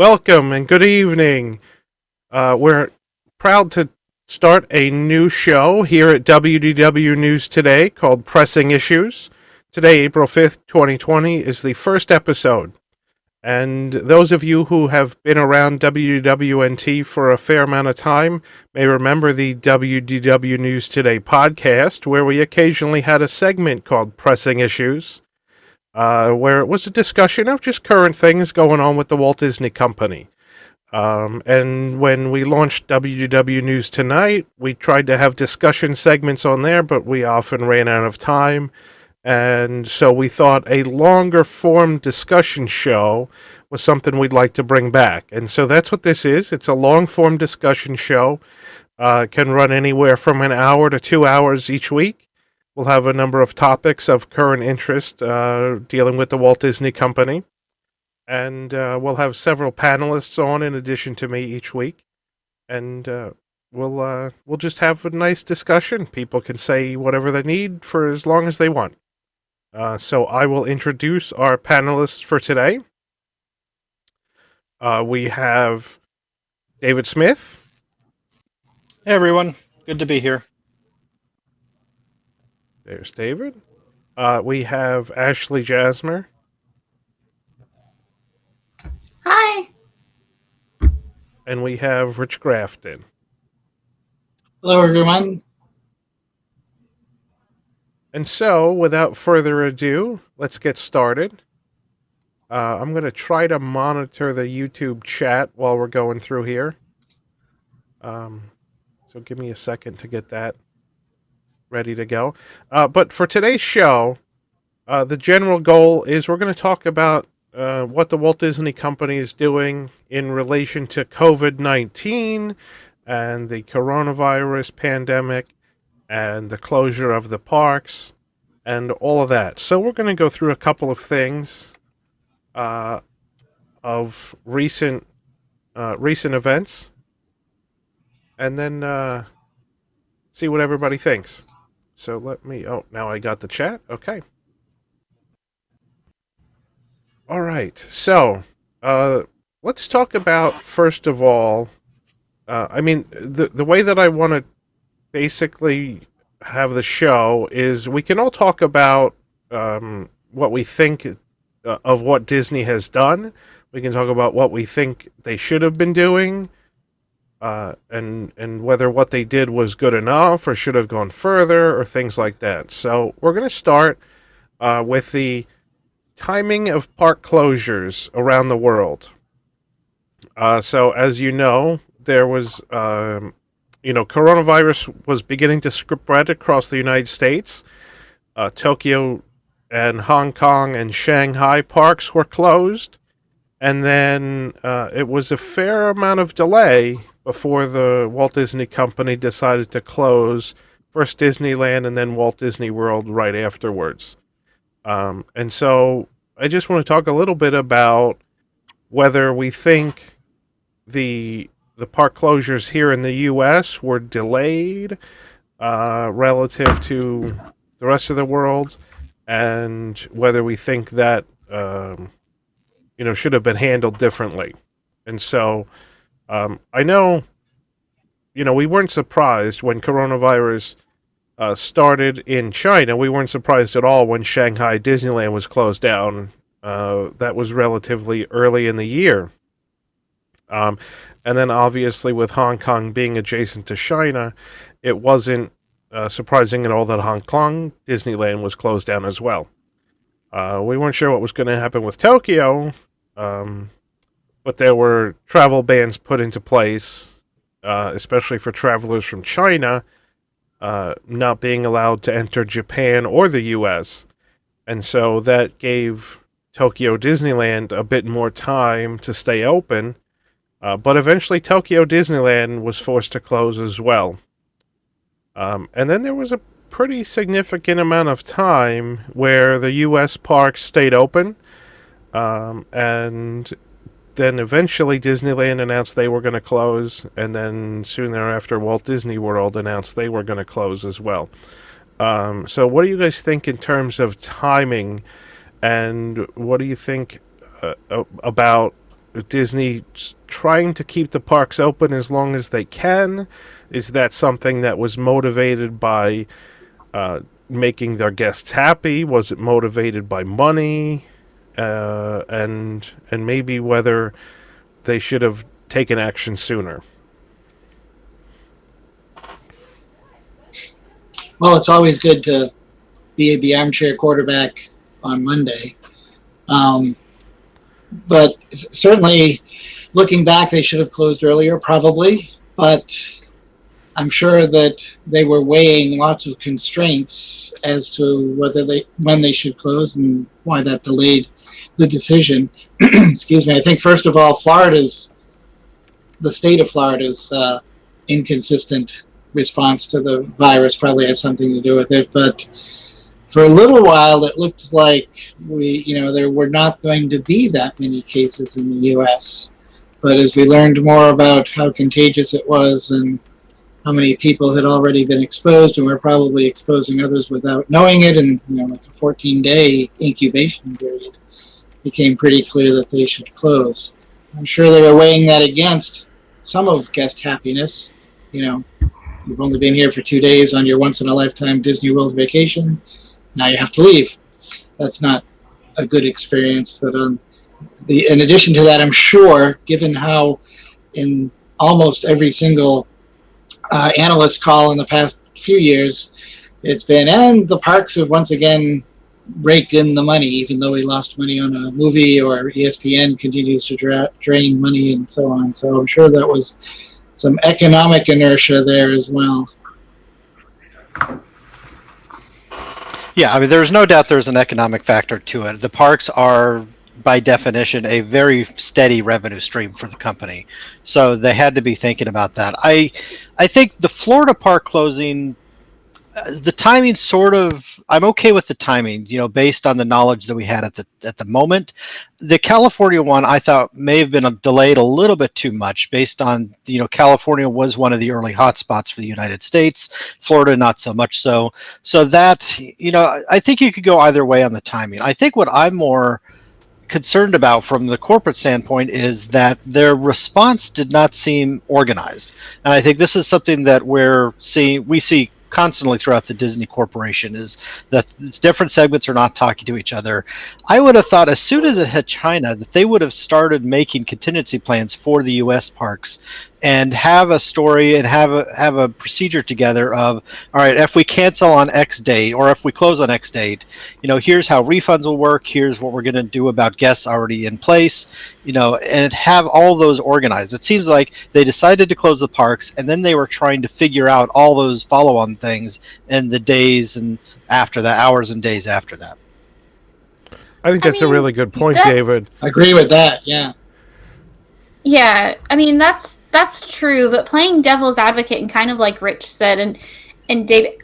Welcome and good evening. We're proud to start a new show here at WDW News today called Pressing Issues. Today, April 5th, 2020, is the first episode. And those of you who have been around WDWNT for a fair amount of time may remember the WDW News Today podcast, where we occasionally had a segment called Pressing Issues, where it was a discussion of just current things going on with the Walt Disney Company. And when we launched WDW News Tonight, we tried to have discussion segments on there, but we often ran out of time. And so we thought a longer form discussion show was something we'd like to bring back. And so that's what this is. It's a long form discussion show. It can run anywhere from an hour to 2 hours each week. We'll have a number of topics of current interest dealing with the Walt Disney Company. And we'll have several panelists on in addition to me each week. And we'll just have a nice discussion. People can say whatever they need for as long as they want. So I will introduce our panelists for today. We have David Smith. Hey everyone, good to be here. There's David. We have Ashley Jasmer. Hi. And we have Rich Grafton. Hello, everyone. And so, without further ado, let's get started. I'm going to try to monitor the YouTube chat while we're going through here. So give me a second to get that ready to go. But for today's show, the general goal is we're going to talk about what the Walt Disney Company is doing in relation to COVID-19 and the coronavirus pandemic and the closure of the parks and all of that. So we're going to go through a couple of things of recent events and then see what everybody thinks. So now I got the chat. Okay. All right. So let's talk about, first of all, the way that I want to basically have the show is we can all talk about what we think of what Disney has done. We can talk about what we think they should have been doing, and whether what they did was good enough or should have gone further or things like that. So we're going to start with the timing of park closures around the world. So as you know, there was coronavirus was beginning to spread across the United States. Tokyo and Hong Kong and Shanghai parks were closed. And then it was a fair amount of delay before the Walt Disney Company decided to close first Disneyland and then Walt Disney World right afterwards. And so I just want to talk a little bit about whether we think the park closures here in the U.S. were delayed relative to the rest of the world, and whether we think that should have been handled differently. And so I know, we weren't surprised when coronavirus started in China. We weren't surprised at all when Shanghai Disneyland was closed down. That was relatively early in the year. And then obviously with Hong Kong being adjacent to China, it wasn't surprising at all that Hong Kong Disneyland was closed down as well. We weren't sure what was going to happen with Tokyo, but there were travel bans put into place, especially for travelers from China, not being allowed to enter Japan or the U.S. And so that gave Tokyo Disneyland a bit more time to stay open. But eventually Tokyo Disneyland was forced to close as well. And then there was a pretty significant amount of time where the U.S. parks stayed open. And then eventually Disneyland announced they were going to close. And then soon thereafter Walt Disney World announced they were going to close as well. So what do you guys think in terms of timing? And what do you think about Disney trying to keep the parks open as long as they can? Is that something that was motivated by making their guests happy? Was it motivated by money? And maybe whether they should have taken action sooner. Well, it's always good to be the armchair quarterback on Monday. But certainly, looking back, they should have closed earlier, probably. But I'm sure that they were weighing lots of constraints as to when they should close and why that delayed the decision. Excuse me. I think first of all, the state of Florida's inconsistent response to the virus probably has something to do with it. But for a little while, it looked like there were not going to be that many cases in the U.S. But as we learned more about how contagious it was and how many people had already been exposed and were probably exposing others without knowing it, and like a 14-day incubation period, became pretty clear that they should close. I'm sure they were weighing that against some of guest happiness. You've only been here for 2 days on your once-in-a-lifetime Disney World vacation. Now you have to leave. That's not a good experience. But in addition to that, I'm sure, given how in almost every single analyst call in the past few years, it's been, and the parks have once again raked in the money, even though we lost money on a movie, or ESPN continues to drain money and so on. So I'm sure that was some economic inertia there as well. Yeah, I mean, there's no doubt there's an economic factor to it. The parks are, by definition, a very steady revenue stream for the company. So they had to be thinking about that. I think the Florida park closing, the timing I'm okay with the timing, based on the knowledge that we had at the moment. The California one, I thought, may have been delayed a little bit too much based on, California was one of the early hotspots for the United States, Florida not so much so. So that, I think you could go either way on the timing. I think what I'm more concerned about from the corporate standpoint is that their response did not seem organized. And I think this is something that we see constantly throughout the Disney Corporation, is that different segments are not talking to each other. I would have thought as soon as it hit China that they would have started making contingency plans for the U.S. parks and have a story and have a procedure together of, all right, if we cancel on X date or if we close on X date, here's how refunds will work, here's what we're going to do about guests already in place, and have all those organized. It seems like they decided to close the parks and then they were trying to figure out all those follow-on things in the days and after that, hours and days after that. I think that's a really good point, David. I agree with that, yeah. Yeah, I mean, that's true, but playing devil's advocate, and kind of like Rich said, and David,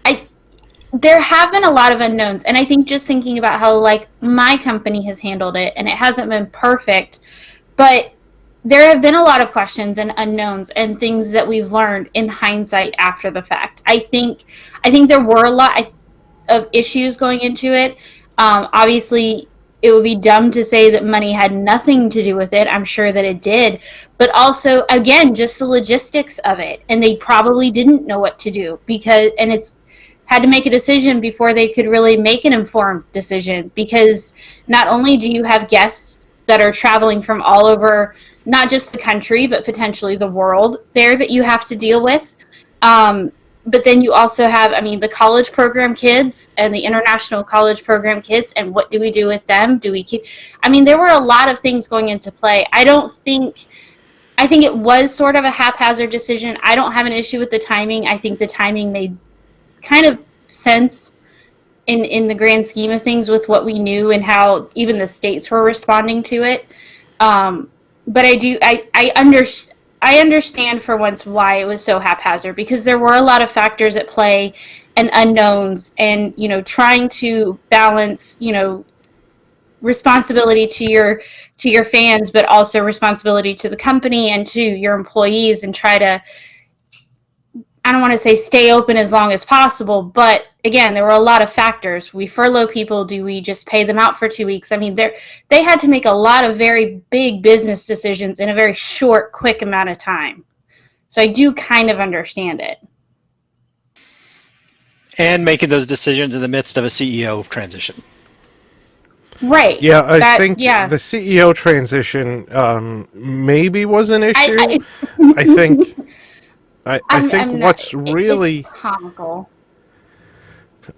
there have been a lot of unknowns, and I think just thinking about how, like, my company has handled it, and it hasn't been perfect, but there have been a lot of questions and unknowns and things that we've learned in hindsight after the fact. I think there were a lot of issues going into it. Obviously, it would be dumb to say that money had nothing to do with it. I'm sure that it did. But also, again, just the logistics of it. And they probably didn't know what to do and it's had to make a decision before they could really make an informed decision. Because not only do you have guests that are traveling from all over, not just the country, but potentially the world there that you have to deal with. But then you also have, the college program kids and the international college program kids, and what do we do with them? Do we keep... there were a lot of things going into play. I think it was sort of a haphazard decision. I don't have an issue with the timing. I think the timing made kind of sense in the grand scheme of things with what we knew and how even the states were responding to it. But I understand for once why it was so haphazard, because there were a lot of factors at play and unknowns, and trying to balance responsibility to your fans, but also responsibility to the company and to your employees, and try to I don't want to say stay open as long as possible, but again, there were a lot of factors. We furlough people. Do we just pay them out for 2 weeks? I mean, they had to make a lot of very big business decisions in a very short, quick amount of time. So I do kind of understand it. And making those decisions in the midst of a CEO transition. Right. Yeah, I think the CEO transition maybe was an issue. I think what's really comical.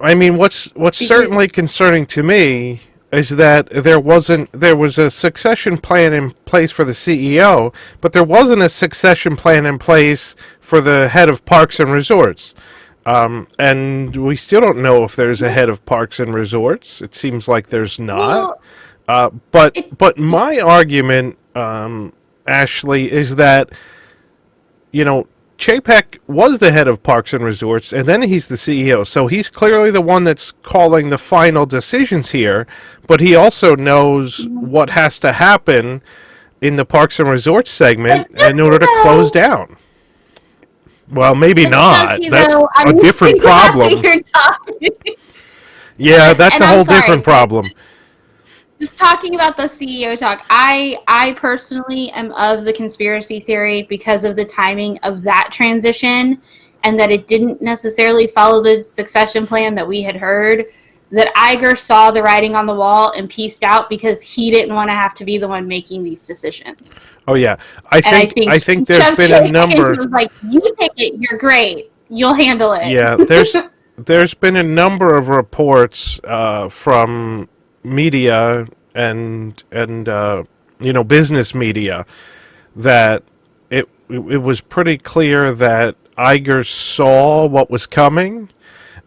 I mean, what's certainly concerning to me is that there was a succession plan in place for the CEO, but there wasn't a succession plan in place for the head of Parks and Resorts. And we still don't know if there's a head of Parks and Resorts. It seems like there's not. But my argument, Ashley, is that, Chapek was the head of Parks and Resorts, and then he's the CEO. So he's clearly the one that's calling the final decisions here, but he also knows what has to happen in the Parks and Resorts segment in order to close down. Well, maybe not. That's a different problem. Yeah, that's a whole different problem. Just talking about the CEO talk, I personally am of the conspiracy theory because of the timing of that transition and that it didn't necessarily follow the succession plan that we had heard, that Iger saw the writing on the wall and pieced out because he didn't want to have to be the one making these decisions. Oh, yeah. I think there's been a number... Was like, you take it, you're great, you'll handle it. Yeah, there's been a number of reports from media and business media that it was pretty clear that Iger saw what was coming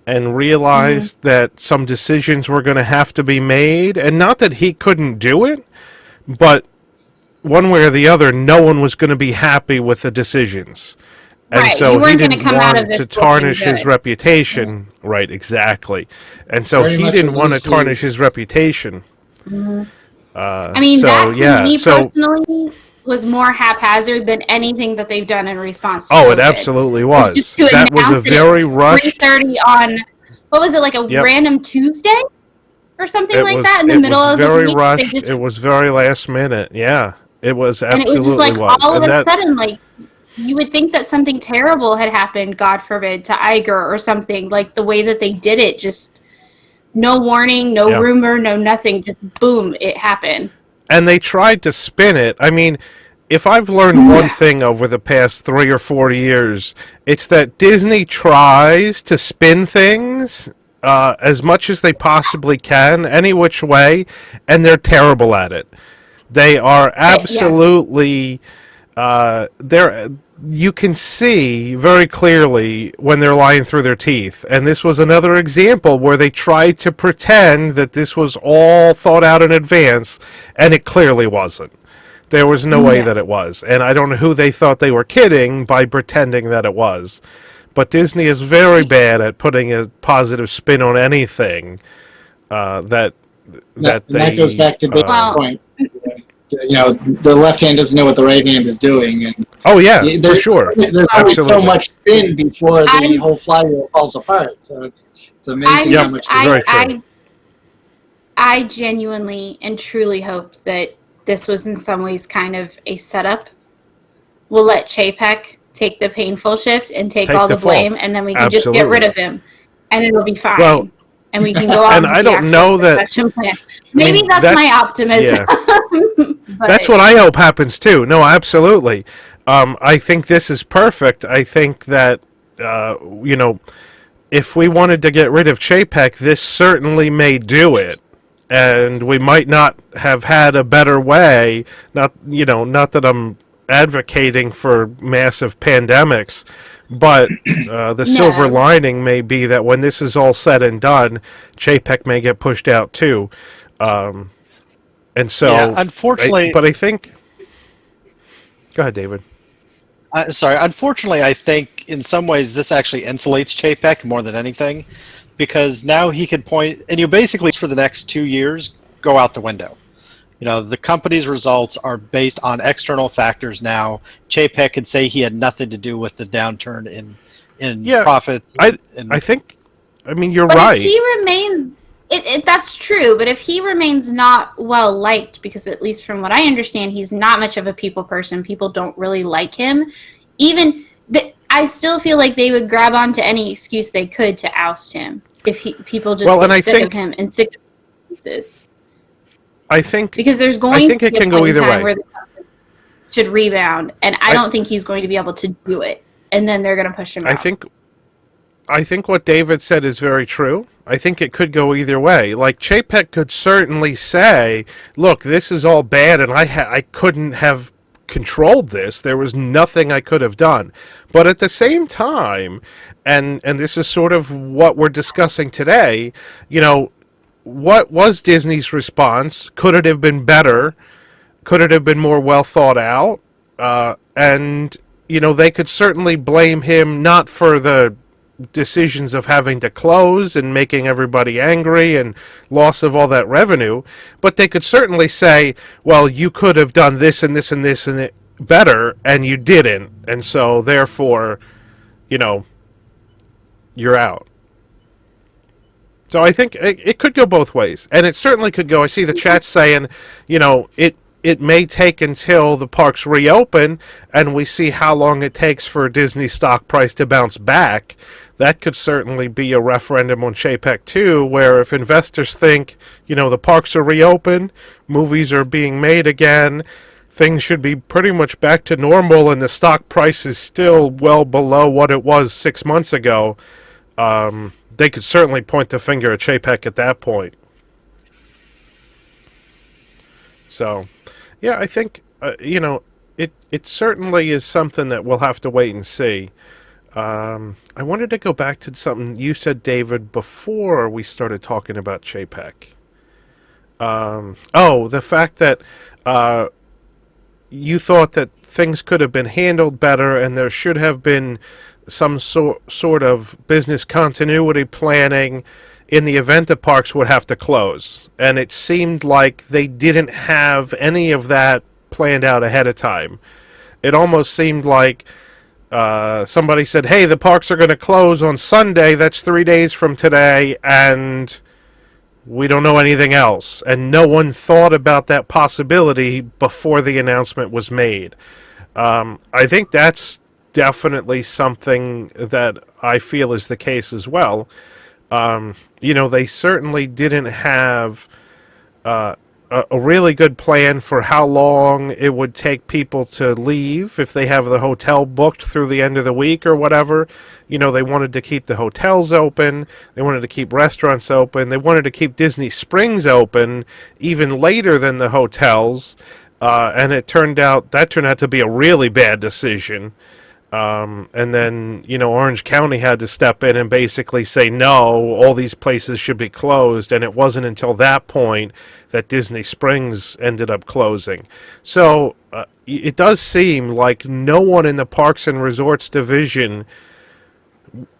and realized that some decisions were going to have to be made, and not that he couldn't do it, but one way or the other, no one was going to be happy with the decisions. And right. So he didn't want to tarnish his reputation. Right, exactly. And so he didn't want to tarnish his reputation. Mm-hmm. That to me personally was more haphazard than anything that they've done in response to COVID. It absolutely was. That was a very rushed... 3:30 on, what was it, like a random Tuesday? Or something like that in the middle of the week? It was very rushed. It was very last minute. Yeah, it was absolutely and it was just like all of a sudden, like, you would think that something terrible had happened, God forbid, to Iger or something. Like, the way that they did it, just no warning, no rumor, no nothing. Just boom, it happened. And they tried to spin it. I mean, if I've learned one thing over the past 3 or 4 years, it's that Disney tries to spin things as much as they possibly can, any which way, and they're terrible at it. They are absolutely... you can see very clearly when they're lying through their teeth. And this was another example where they tried to pretend that this was all thought out in advance, and it clearly wasn't. There was no way that it was. And I don't know who they thought they were kidding by pretending that it was. But Disney is very bad at putting a positive spin on anything that goes back to Dave's point. The left hand doesn't know what the right hand is doing, and for sure. There's always so much spin before the whole flywheel falls apart. So it's amazing how much. Very true. I genuinely and truly hoped that this was in some ways kind of a setup. We'll let Chapek take the painful shift and take all the blame, and then we can just get rid of him, and it'll be fine. Well, and we can go on. And I don't know that. Plan. Maybe that's my optimism. Yeah. That's what I hope happens too. No, absolutely. I think this is perfect. I think that if we wanted to get rid of Chapek, this certainly may do it. And we might not have had a better way. Not that I'm advocating for massive pandemics, but the silver lining may be that when this is all said and done, Chapek may get pushed out too. And so, unfortunately, but I think. Go ahead, David. Unfortunately, I think in some ways this actually insulates Chapek more than anything, because now he could point, and you basically for the next 2 years go out the window. The company's results are based on external factors now. Chapek could say he had nothing to do with the downturn in Yeah, profits. I And I think, I mean, you're But right. if he remains, that's true. But if he remains not well liked, because at least from what I understand, he's not much of a people person. People don't really like him. I still feel like they would grab onto any excuse they could to oust him if people just Well, and get I sick of think him and sick of excuses. I think Because there's I going think to it be a can point go in either time way. where the company should rebound, and I I- don't think he's going to be able to do it. And then they're going to push him I out. think what David said is very true. I think it could go either way. Like Chapek could certainly say, "Look, this is all bad, and I couldn't have controlled this. There was nothing I could have done." But at the same time, and this is sort of what we're discussing today, what was Disney's response? Could it have been better? Could it have been more well thought out? And they could certainly blame him not for the decisions of having to close and making everybody angry and loss of all that revenue, but they could certainly say, well, you could have done this and this and this and it better, and you didn't, and so therefore, you're out. So I think it could go both ways, and it certainly could go. I see the chat saying, it may take until the parks reopen and we see how long it takes for Disney stock price to bounce back. That could certainly be a referendum on Chapek too, where if investors think, the parks are reopened, movies are being made again, things should be pretty much back to normal, and the stock price is still well below what it was 6 months ago, they could certainly point the finger at Chapek at that point. So, yeah, I think, it certainly is something that we'll have to wait and see. I wanted to go back to something you said, David, before we started talking about Chapek. The fact that you thought that things could have been handled better and there should have been some sort of business continuity planning in the event the parks would have to close. And it seemed like they didn't have any of that planned out ahead of time. It almost seemed like somebody said, hey, the parks are going to close on Sunday, that's 3 days from today, and we don't know anything else. And no one thought about that possibility before the announcement was made. I think that's definitely something that I feel is the case as well. They certainly didn't have a really good plan for how long it would take people to leave if they have the hotel booked through the end of the week or whatever. They wanted to keep the hotels open. They wanted to keep restaurants open. They wanted to keep Disney Springs open even later than the hotels. And it turned out to be a really bad decision. And then, Orange County had to step in and basically say, no, all these places should be closed. And it wasn't until that point that Disney Springs ended up closing. So it does seem like no one in the Parks and Resorts division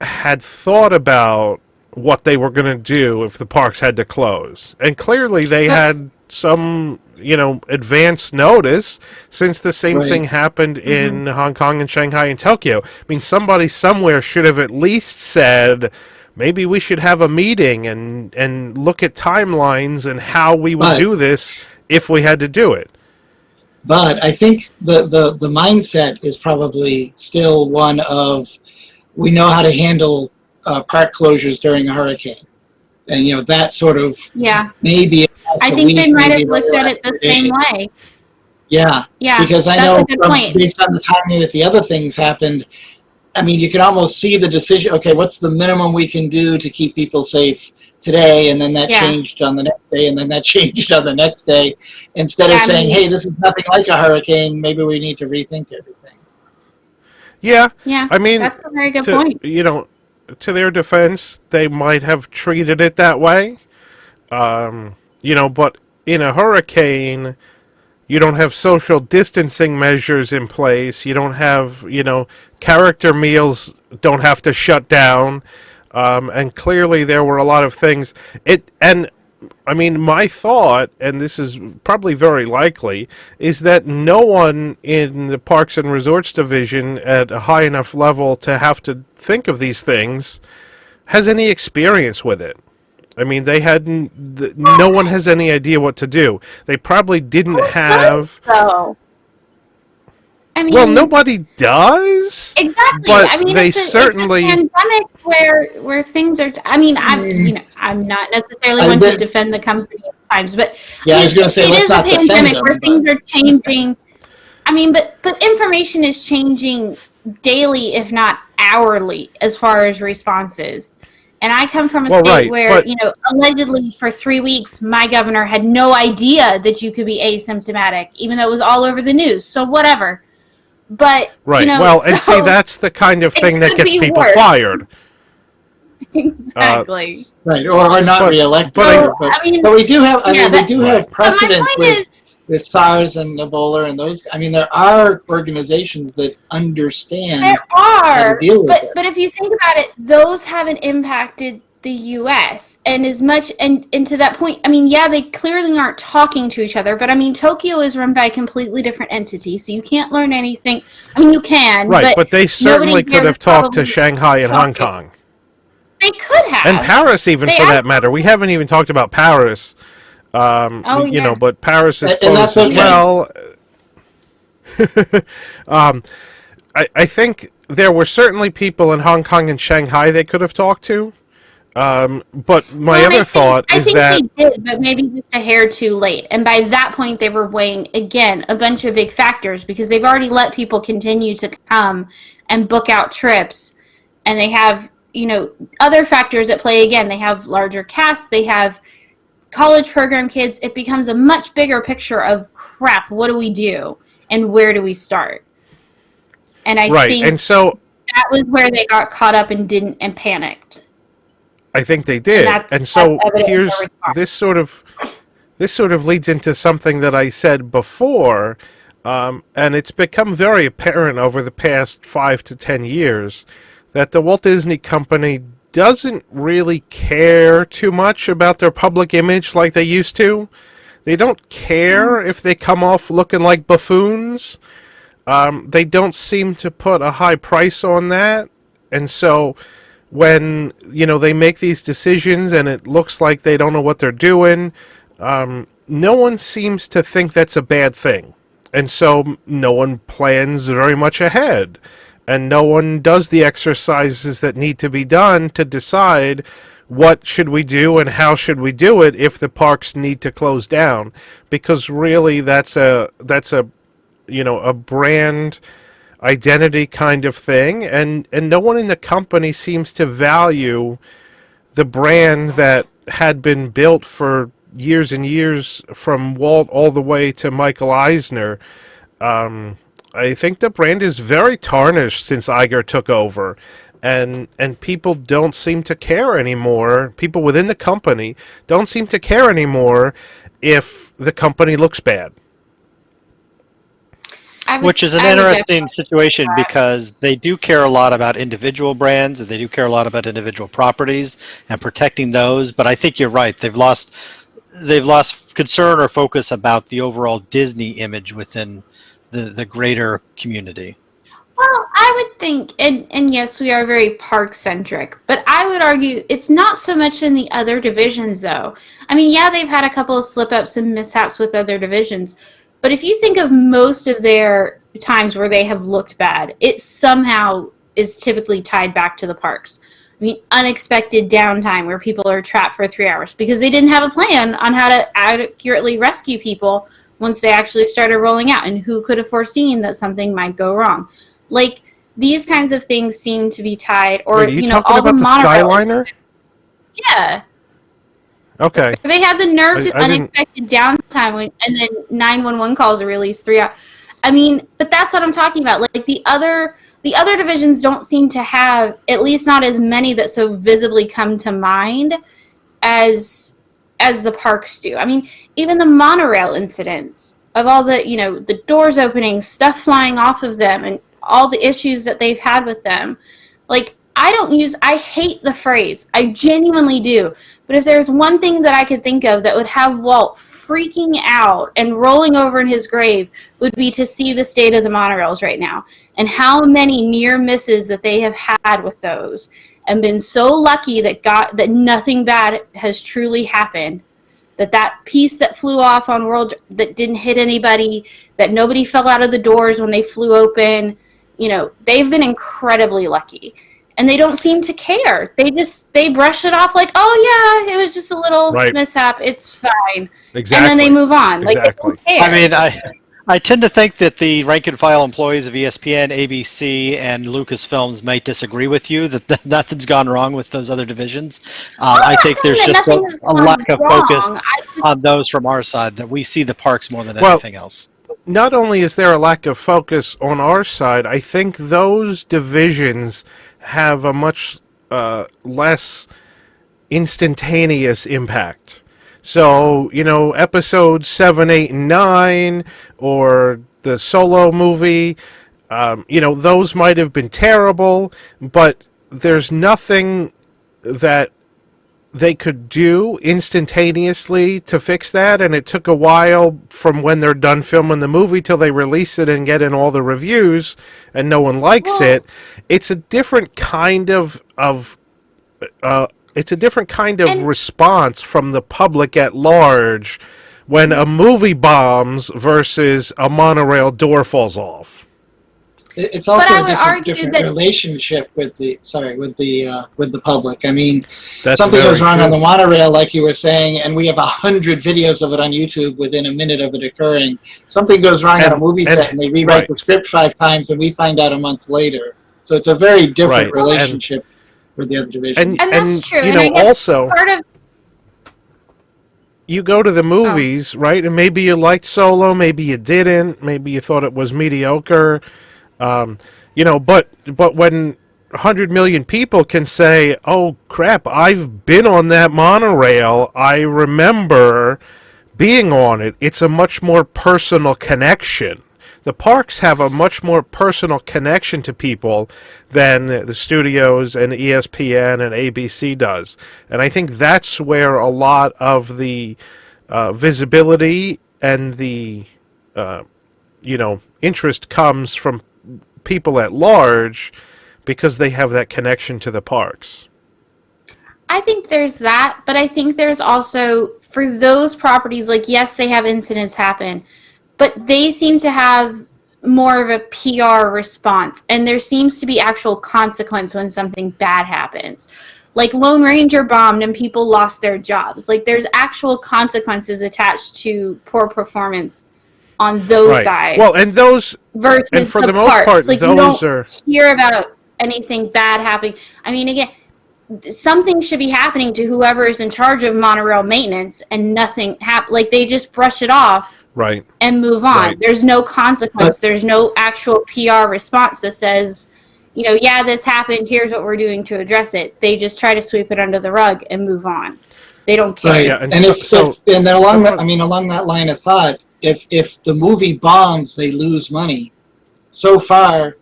had thought about what they were going to do if the parks had to close. And clearly they had some, advance notice, since the same thing happened in Hong Kong and Shanghai and Tokyo. I mean, somebody somewhere should have at least said, maybe we should have a meeting and look at timelines and how we would do this if we had to do it. But I think the mindset is probably still one of, we know how to handle park closures during a hurricane. And, that sort of maybe. I think they might have looked at it the same way. Yeah. Yeah. Because I know based on the timing that the other things happened, I mean, you can almost see the decision. Okay, what's the minimum we can do to keep people safe today? And then that changed on the next day, and then that changed on the next day. Instead of saying, hey, this is nothing like a hurricane, maybe we need to rethink everything. Yeah. Yeah. I mean, that's a very good point. To their defense, they might have treated it that way. But in a hurricane, you don't have social distancing measures in place. You don't have, character meals don't have to shut down. And clearly there were a lot of things. And I mean, my thought, and this is probably very likely, is that no one in the Parks and Resorts division at a high enough level to have to think of these things has any experience with it. I mean, they hadn't. No one has any idea what to do. They probably didn't have. So, I mean, Well, nobody does. exactly. But I mean, they it's certainly. a pandemic where things are. I mean, I'm not necessarily one to defend the company at times, but Yeah, I was going to say, it let's is not a defend pandemic them, where but- things are changing. I mean, but information is changing daily, if not hourly, as far as responses. And I come from a state right, where, but- you know, allegedly for 3 weeks, my governor had no idea that you could be asymptomatic, even though it was all over the news. So whatever. But, Right. you know, Well, and so see, that's the kind of it thing that could gets be people worse. fired. Exactly. Right, or not But- reelected. but But we do have, yeah, we do have but my precedent point with, is, with SARS and Ebola and those. I mean, there are organizations that understand there how are, to deal with it. but if you think about it, those haven't impacted the U.S. and as much, and to that point, I mean, yeah, they clearly aren't talking to each other, but I mean, Tokyo is run by a completely different entity, so you can't learn anything. I mean, you can, Right, but they certainly nobody could there have is talked to probably Shanghai and Hong talking. Kong. They could have. And Paris, even They for that matter. We haven't even talked about Paris. Oh, You yeah. know, but Paris is And that's closed as okay. well. I think there were certainly people in Hong Kong and Shanghai they could have talked to. But my Well, other thought I is think that they did, but maybe just a hair too late. And by that point, they were weighing, again, a bunch of big factors because they've already let people continue to come and book out trips. And they have, you know, other factors at play again. They have larger casts. They have college program kids. It becomes a much bigger picture of, crap, what do we do? And where do we start? And I right, think and so that was where they got caught up and panicked. I think they did, and so that's evident in here's their response. this sort of leads into something that I said before, and it's become very apparent over the past 5 to 10 years that the Walt Disney Company doesn't really care too much about their public image like they used to. They don't care if they come off looking like buffoons. They don't seem to put a high price on that, and so when, you know, they make these decisions and it looks like they don't know what they're doing, no one seems to think that's a bad thing. And so no one plans very much ahead. And no one does the exercises that need to be done to decide what should we do and how should we do it if the parks need to close down. Because really that's a you know, a brand identity kind of thing, and no one in the company seems to value the brand that had been built for years and years from Walt all the way to Michael Eisner. I think the brand is very tarnished since Iger took over, and people don't seem to care anymore. People within the company don't seem to care anymore if the company looks bad. Which is an interesting situation because they do care a lot about individual brands and they do care a lot about individual properties and protecting those. But I think you're right. They've lost concern or focus about the overall Disney image within the greater community. Well, I would think, and yes, we are very park centric, but I would argue it's not so much in the other divisions though. I mean, yeah, they've had a couple of slip ups and mishaps with other divisions. But if you think of most of their times where they have looked bad, it somehow is typically tied back to the parks. I mean, unexpected downtime where people are trapped for 3 hours because they didn't have a plan on how to accurately rescue people once they actually started rolling out. And who could have foreseen that something might go wrong? Like, these kinds of things seem to be tied, or, Wait, are you talking all about the monorail Skyliner? incidents. Yeah. Okay. They had the nerve to I didn't- unexpected downtime and then 911 calls are released 3 hours. I mean, but that's what I'm talking about. Like the other divisions don't seem to have, at least not as many that so visibly come to mind as the parks do. I mean, even the monorail incidents of all the, you know, the doors opening, stuff flying off of them and all the issues that they've had with them. Like, I hate the phrase. I genuinely do. But if there's one thing that I could think of that would have Walt freaking out and rolling over in his grave, would be to see the state of the monorails right now and how many near misses that they have had with those, and been so lucky that nothing bad has truly happened. That piece that flew off on World that didn't hit anybody, that nobody fell out of the doors when they flew open, they've been incredibly lucky. And they don't seem to care. They brush it off like, oh yeah, it was just a little mishap. It's fine. Exactly. And then they move on. Exactly. Like, they don't care. I mean, I tend to think that the rank and file employees of ESPN, ABC, and Lucasfilms might disagree with you that nothing's gone wrong with those other divisions. I think there's just a lack of focus on those from our side, that we see the parks more than anything else. Not only is there a lack of focus on our side, I think those divisions have a much less instantaneous impact. So, episodes 7, 8, and 9, or the Solo movie, those might have been terrible, but there's nothing that they could do instantaneously to fix that, and it took a while from when they're done filming the movie till they release it and get in all the reviews, and no one likes it. It's a different kind of response from the public at large when a movie bombs versus a monorail door falls off. It's also a different relationship with the public. I mean, something goes wrong on the monorail, like you were saying, and we have 100 videos of it on YouTube within a minute of it occurring. Something goes wrong on a movie set, and they rewrite the script 5 times, and we find out a month later. So it's a very different relationship with the other divisions. And that's true. Also, you go to the movies, right? And maybe you liked Solo, maybe you didn't, maybe you thought it was mediocre. But when 100 million people can say, oh crap, I've been on that monorail, I remember being on it, it's a much more personal connection. The parks have a much more personal connection to people than the studios and ESPN and ABC does. And I think that's where a lot of the visibility and the interest comes from people at large, because they have that connection to the parks. I think there's that, but I think there's also, for those properties, like, yes, they have incidents happen, but they seem to have more of a PR response, and there seems to be actual consequence when something bad happens. Like Lone Ranger bombed and people lost their jobs. Like, there's actual consequences attached to poor performance on those sides. Well, and those versus and for the most parks. part, like, those you are hear about anything bad happening. I mean, again, something should be happening to whoever is in charge of monorail maintenance, and nothing like, they just brush it off and move on. There's no consequence. There's no actual PR response that says, yeah, this happened, here's what we're doing to address it. They just try to sweep it under the rug and move on. They don't care. Right. Yeah, and along that line of thought, if the movie bombs, they lose money. So far,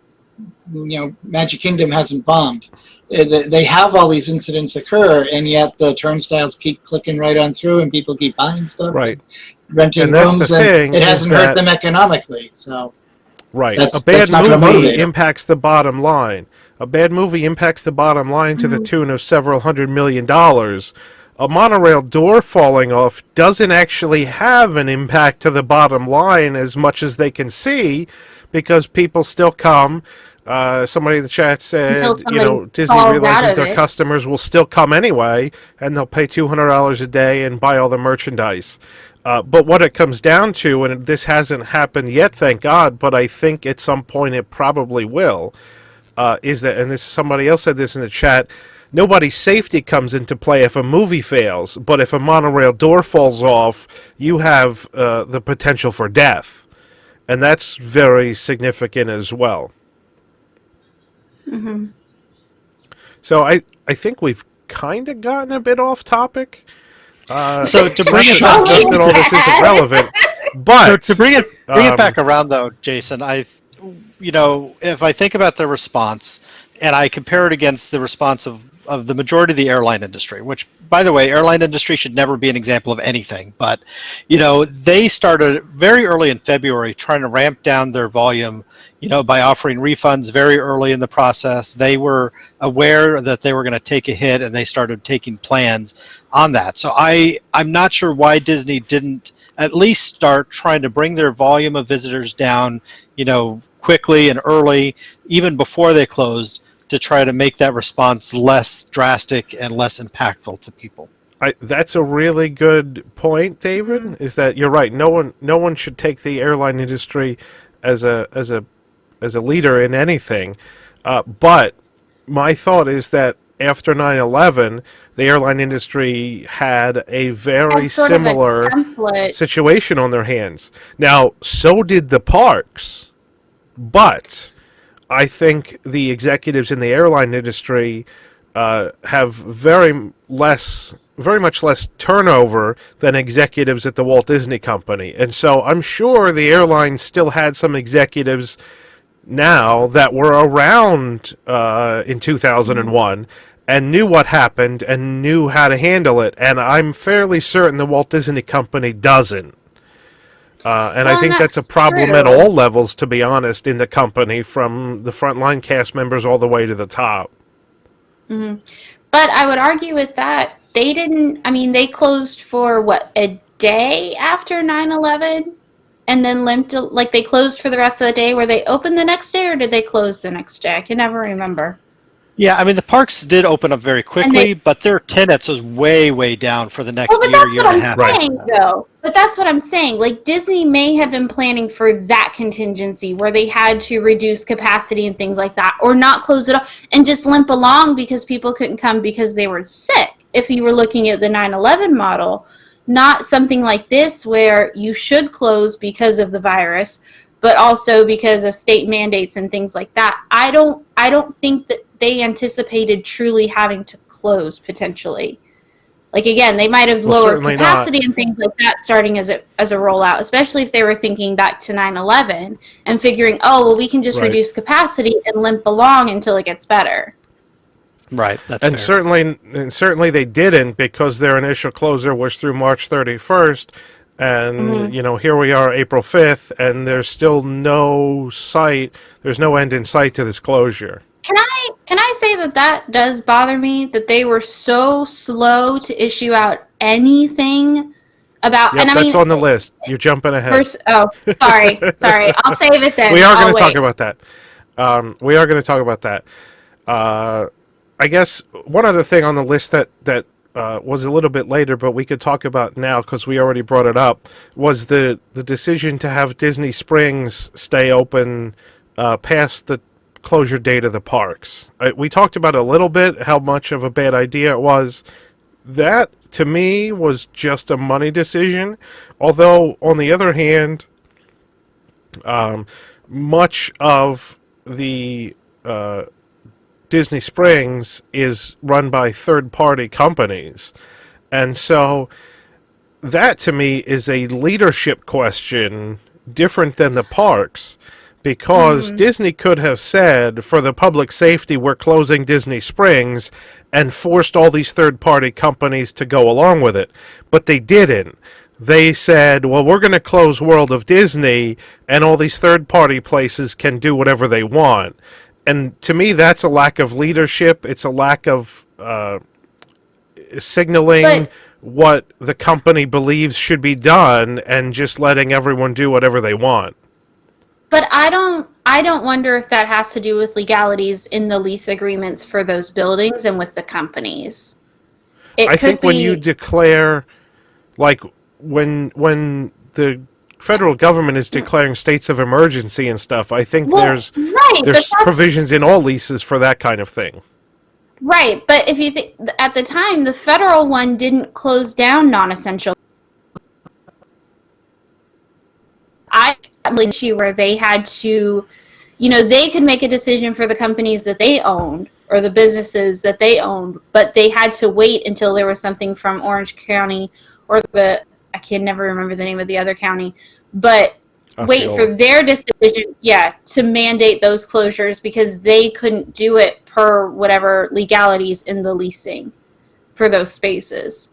Magic Kingdom hasn't bombed. They have all these incidents occur, and yet the turnstiles keep clicking right on through, and people keep buying stuff, renting rooms, and it hasn't hurt them economically. So, a bad movie impacts the bottom line. A bad movie impacts the bottom line to the tune of several $100 million. A monorail door falling off doesn't actually have an impact to the bottom line as much as they can see, because people still come. Somebody in the chat said, Disney realizes their customers will still come anyway, and they'll pay $200 a day and buy all the merchandise. But what it comes down to, and this hasn't happened yet, thank God, but I think at some point it probably will, is that, and somebody else said this in the chat, nobody's safety comes into play if a movie fails, but if a monorail door falls off, you have the potential for death. And that's very significant as well. Mm-hmm. So I think we've kind of gotten a bit off topic. So to bring it back, not that all this isn't relevant, but to bring it back around though, Jason, if I think about the response and I compare it against the response of of the majority of the airline industry, which, by the way, airline industry should never be an example of anything. But, they started very early in February trying to ramp down their volume, by offering refunds very early in the process. They were aware that they were going to take a hit, and they started taking plans on that. So I'm not sure why Disney didn't at least start trying to bring their volume of visitors down, quickly and early, even before they closed, to try to make that response less drastic and less impactful to people. That's a really good point, David. Is that you're right? No one should take the airline industry as a leader in anything. But my thought is that after 9/11, the airline industry had a very similar situation on their hands. Now, so did the parks. But I think the executives in the airline industry have very much less turnover than executives at the Walt Disney Company. And so I'm sure the airline still had some executives now that were around in 2001 and knew what happened and knew how to handle it. And I'm fairly certain the Walt Disney Company doesn't. And I think that's a problem at all levels, to be honest, in the company, from the frontline cast members all the way to the top. Mm-hmm. But I would argue with that, they closed for, a day after 9/11? And then they closed for the rest of the day. Were they open the next day, or did they close the next day? I can never remember. Yeah, the parks did open up very quickly, but their attendance was way, way down for the next year and a half. But that's what I'm saying. Like, Disney may have been planning for that contingency where they had to reduce capacity and things like that, or not close it off and just limp along because people couldn't come because they were sick. If you were looking at the 9/11 model, not something like this where you should close because of the virus, but also because of state mandates and things like that. I don't think that they anticipated truly having to close potentially. Like, again, they might have lowered capacity and things like that starting as a rollout, especially if they were thinking back to 9/11 and figuring, we can just reduce capacity and limp along until it gets better. Right, that's and fair. certainly they didn't, because their initial closure was through March 31st. And, here we are, April 5th, and there's still no end in sight to this closure. Can I say that does bother me, that they were so slow to issue out anything about... Yep, that's on the list. You're jumping ahead. Sorry. I'll save it then. We are going to talk about that. I guess one other thing on the list that was a little bit later, but we could talk about now because we already brought it up, was the decision to have Disney Springs stay open past the closure date of the parks. We talked about a little bit how much of a bad idea it was. That, to me, was just a money decision. Although, on the other hand, much of the Disney Springs is run by third-party companies. And so that, to me, is a leadership question different than the parks, because Disney could have said, for the public safety, we're closing Disney Springs, and forced all these third-party companies to go along with it. But they didn't. They said, well, we're going to close World of Disney, and all these third-party places can do whatever they want. And to me, that's a lack of leadership. It's a lack of signaling what the company believes should be done, and just letting everyone do whatever they want. But I don't wonder if that has to do with legalities in the lease agreements for those buildings and with the companies. I think when you declare, like when the federal government is declaring states of emergency and stuff, I think there's provisions in all leases for that kind of thing. Right, but if you think, at the time, the federal one didn't close down non-essential. Issue where they had to, they could make a decision for the companies that they owned or the businesses that they owned, but they had to wait until there was something from Orange County or I can never remember the name of the other county, but wait Osceola. for their decision, to mandate those closures because they couldn't do it per whatever legalities in the leasing for those spaces.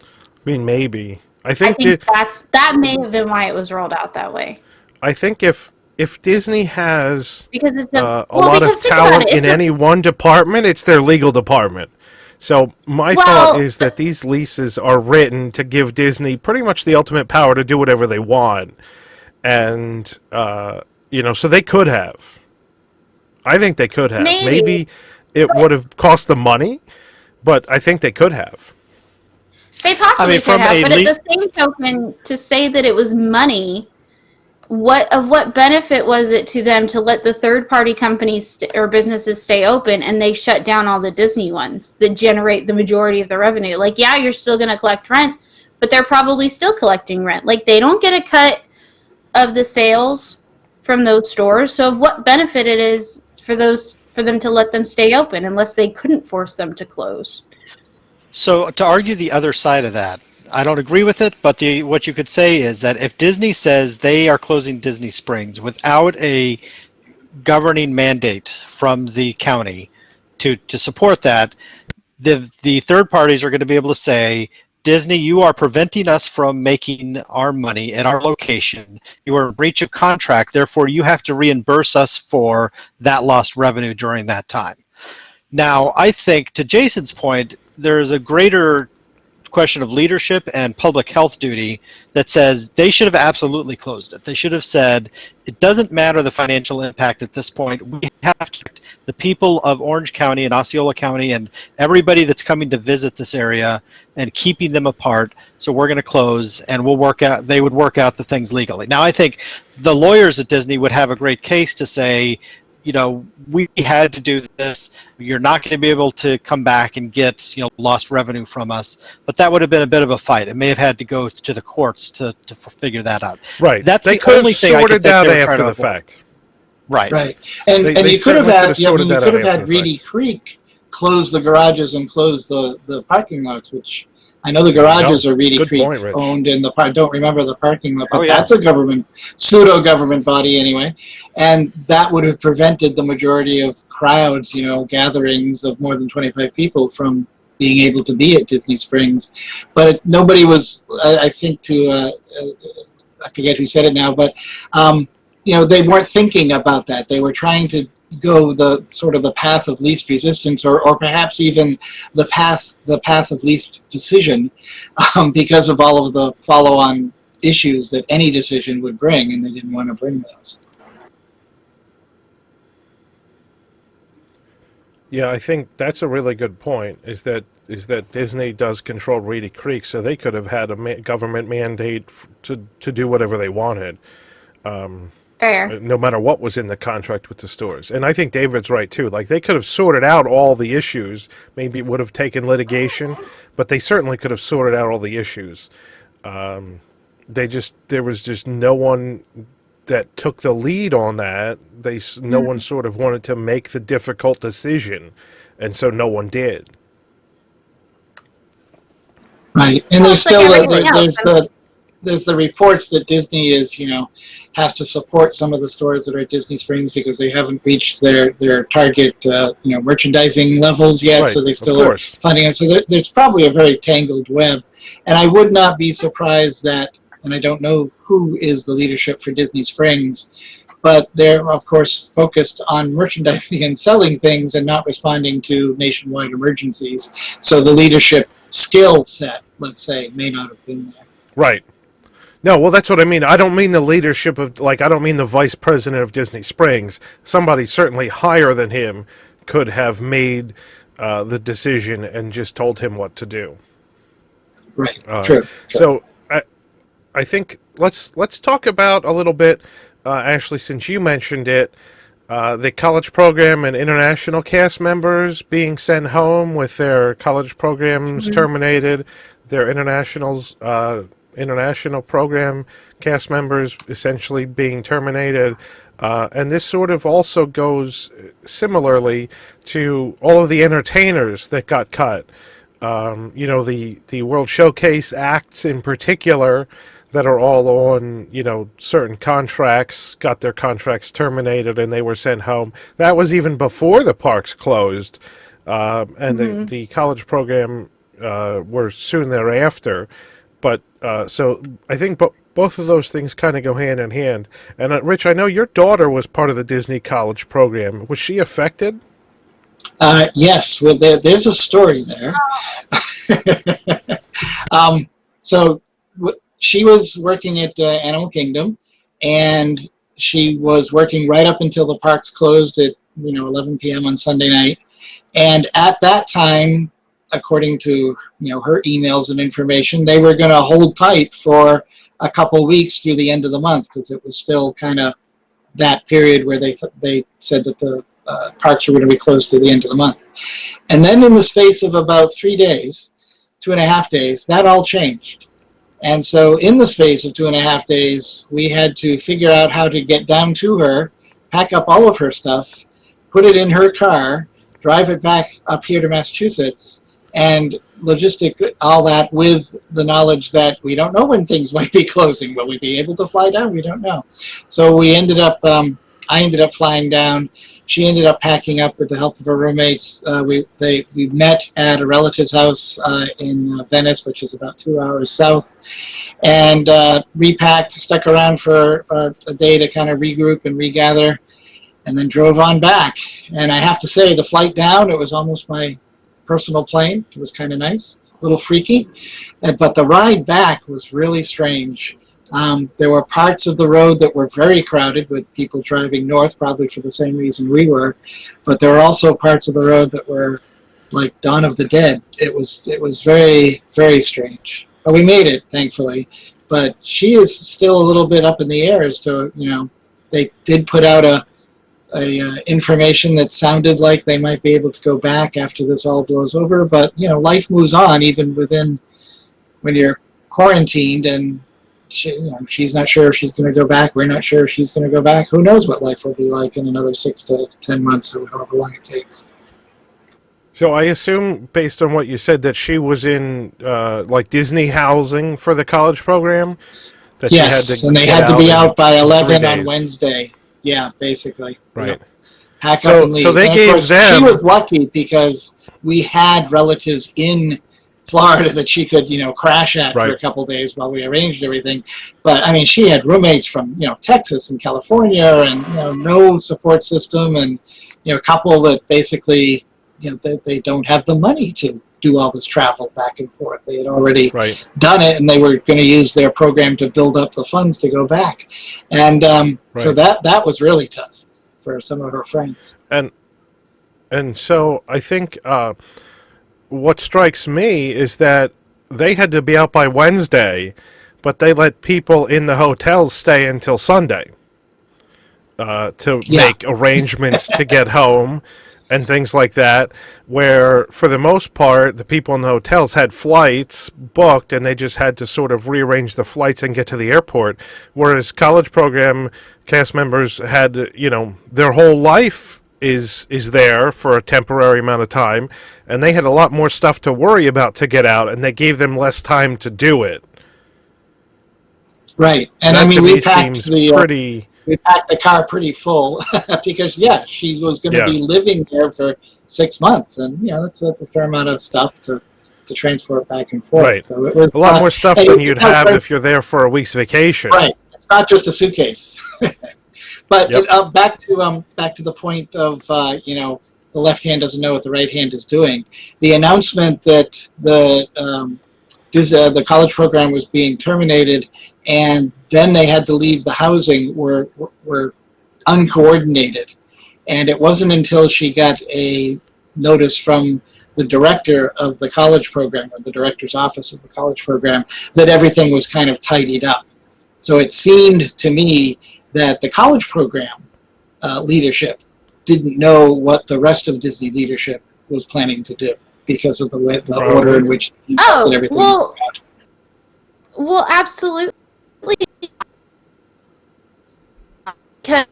I mean, maybe. I I think think that may have been why it was rolled out that way. I think if Disney has Because it's a lot of because think about talent it, in any one department, it's their legal department. So my thought is that these leases are written to give Disney pretty much the ultimate power to do whatever they want, and so they could have. I think they could have. Maybe it would have cost them money, but I think they could have. They possibly could have, but at the same token, to say that it was money, what benefit was it to them to let the third-party companies or businesses stay open and they shut down all the Disney ones that generate the majority of the revenue? Like, yeah, you're still going to collect rent, but they're probably still collecting rent. Like, they don't get a cut of the sales from those stores. So of what benefit it is for them to let them stay open unless they couldn't force them to close. So to argue the other side of that, I don't agree with it, but what you could say is that if Disney says they are closing Disney Springs without a governing mandate from the county to support that, the third parties are going to be able to say, Disney, you are preventing us from making our money at our location. You are in breach of contract, therefore you have to reimburse us for that lost revenue during that time. Now, I think, to Jason's point, there's a greater question of leadership and public health duty that says they should have absolutely closed it. They should have said, it doesn't matter the financial impact at this point. We have to, the people of Orange County and Osceola County and everybody that's coming to visit this area and keeping them apart. So we're going to close and they would work out the things legally. Now, I think the lawyers at Disney would have a great case to say, we had to do this. You're not going to be able to come back and get, lost revenue from us. But that would have been a bit of a fight. It may have had to go to the courts to figure that out. Right. That's they the only thing I could think out they were after trying the to fact. Right. Right. And you could have had Reedy Creek close the garages and close the parking lots, which I know the garages are Reedy Creek owned, and I don't remember the parking lot, but that's a pseudo-government body anyway, and that would have prevented the majority of crowds, gatherings of more than 25 people from being able to be at Disney Springs. But nobody was, I think, I forget who said it now, but they weren't thinking about that. They were trying to go the sort of the path of least resistance, or perhaps even the path of least decision, because of all of the follow-on issues that any decision would bring, and they didn't want to bring those. Yeah, I think that's a really good point. Is that Disney does control Reedy Creek, so they could have had a government mandate to do whatever they wanted. Fair. No matter what was in the contract with the stores. And I think David's right, too. Like, they could have sorted out all the issues. Maybe it would have taken litigation, but they certainly could have sorted out all the issues. There was just no one that took the lead on that. No one sort of wanted to make the difficult decision, and so no one did. Right. And there's still there's the reports that Disney has to support some of the stores that are at Disney Springs because they haven't reached their target merchandising levels yet, right, so they still are funding it. So there's probably a very tangled web, and I would not be surprised that, and I don't know who is the leadership for Disney Springs, but they're of course focused on merchandising and selling things and not responding to nationwide emergencies. So the leadership skill set, let's say, may not have been there. Right. No, well, that's what I mean. I don't mean the leadership of, I don't mean the vice president of Disney Springs. Somebody certainly higher than him could have made the decision and just told him what to do. Right. True. So I think let's talk about a little bit, Ashley, since you mentioned it, the college program and international cast members being sent home with their college programs terminated, their international program cast members essentially being terminated. And this sort of also goes similarly to all of the entertainers that got cut. The World Showcase acts in particular that are all on, certain contracts, got their contracts terminated, and they were sent home. That was even before the parks closed, and the college program were soon thereafter. But so I think both of those things kind of go hand in hand. And Rich, I know your daughter was part of the Disney college program. Was she affected? Yes, well, there's a story there. So she was working at Animal Kingdom, and she was working right up until the parks closed at 11 p.m. on Sunday night. And at that time, according to her emails and information, they were going to hold tight for a couple weeks through the end of the month, because it was still kind of that period where they said that the parks were going to be closed to the end of the month. And then in the space of about 3 days, 2.5 days, that all changed. And so in the space of 2.5 days, we had to figure out how to get down to her, pack up all of her stuff, put it in her car, drive it back up here to Massachusetts, and logistic all that with the knowledge that we don't know when things might be closing. Will we be able to fly down? We don't know. So we ended up, I ended up flying down. She ended up packing up with the help of her roommates. We met at a relative's house in Venice, which is about 2 hours south, and repacked, stuck around for a day to kind of regroup and regather, and then drove on back. And I have to say, the flight down, it was almost my personal plane. It was kind of nice, a little freaky, but the ride back was really strange. There were parts of the road that were very crowded with people driving north, probably for the same reason we were, but there were also parts of the road that were like Dawn of the Dead. It was very, very strange. But we made it, thankfully. But she is still a little bit up in the air as to, they did put out a information that sounded like they might be able to go back after this all blows over. But, life moves on even when you're quarantined, and she's not sure if she's going to go back. We're not sure if she's going to go back. Who knows what life will be like in another 6 to 10 months, or however long it takes. So I assume, based on what you said, that she was in like Disney housing for the college program? That yes, and they had to be out by 11 on Wednesday. Yeah, basically. Right. Yep. Pack up and leave. So they and gave of course, them... She was lucky because we had relatives in Florida that she could, crash at for a couple of days while we arranged everything. But, I mean, she had roommates from, Texas and California, and, no support system, and, a couple that basically, they don't have the money to do all this travel back and forth. They had already done it, and they were going to use their program to build up the funds to go back. And so that was really tough for some of her friends. And so I think what strikes me is that they had to be out by Wednesday, but they let people in the hotels stay until Sunday to make arrangements to get home and things like that, where for the most part the people in the hotels had flights booked and they just had to sort of rearrange the flights and get to the airport, whereas college program cast members had, their whole life is there for a temporary amount of time, and they had a lot more stuff to worry about to get out, and they gave them less time to do it. Right. And that, I mean, we packed the car pretty full because she was going to be living there for 6 months, and that's a fair amount of stuff to transport back and forth. Right. So it was a lot more stuff than you'd have if you're there for a week's vacation. Right. It's not just a suitcase. But back to the point of the left hand doesn't know what the right hand is doing. The announcement that the college program was being terminated, and then they had to leave the housing were uncoordinated, and it wasn't until she got a notice from the director of the college program, or the director's office of the college program, that everything was kind of tidied up. So it seemed to me that the college program leadership didn't know what the rest of Disney leadership was planning to do because of the order in which the emails and everything. Well, absolutely.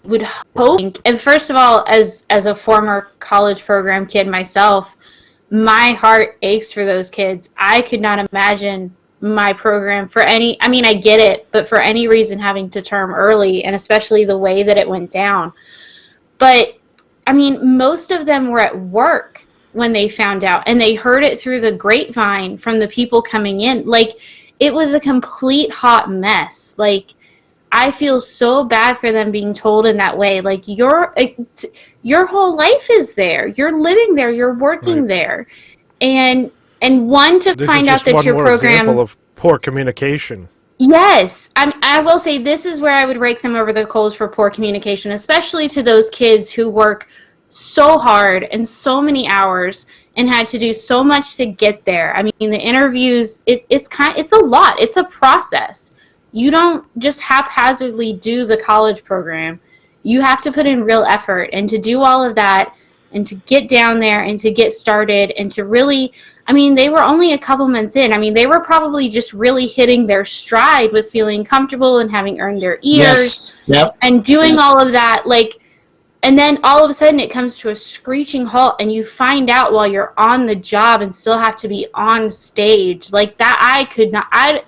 Would hope, and first of all, as a former college program kid myself, my heart aches for those kids. I could not imagine my program for any, I mean, I get it, but for any reason having to term early, and especially the way that it went down. But I mean, most of them were at work when they found out, and they heard it through the grapevine from the people coming in. Like, it was a complete hot mess. Like, I feel so bad for them being told in that way. Like, your whole life is there. You're living there. You're working there. And one, to This find is out just that one your more program... example of poor communication. Yes, I will say this is where I would rake them over the coals for poor communication, especially to those kids who work so hard and so many hours and had to do so much to get there. I mean, the interviews, it's a lot. It's a process. You don't just haphazardly do the college program. You have to put in real effort, and to do all of that and to get down there and to get started and to really... I mean, they were only a couple months in. I mean, they were probably just really hitting their stride with feeling comfortable and having earned their ears. Yes. Yep. And doing all of that, like, and then all of a sudden it comes to a screeching halt, and you find out while you're on the job and still have to be on stage. Like, that, I could not... I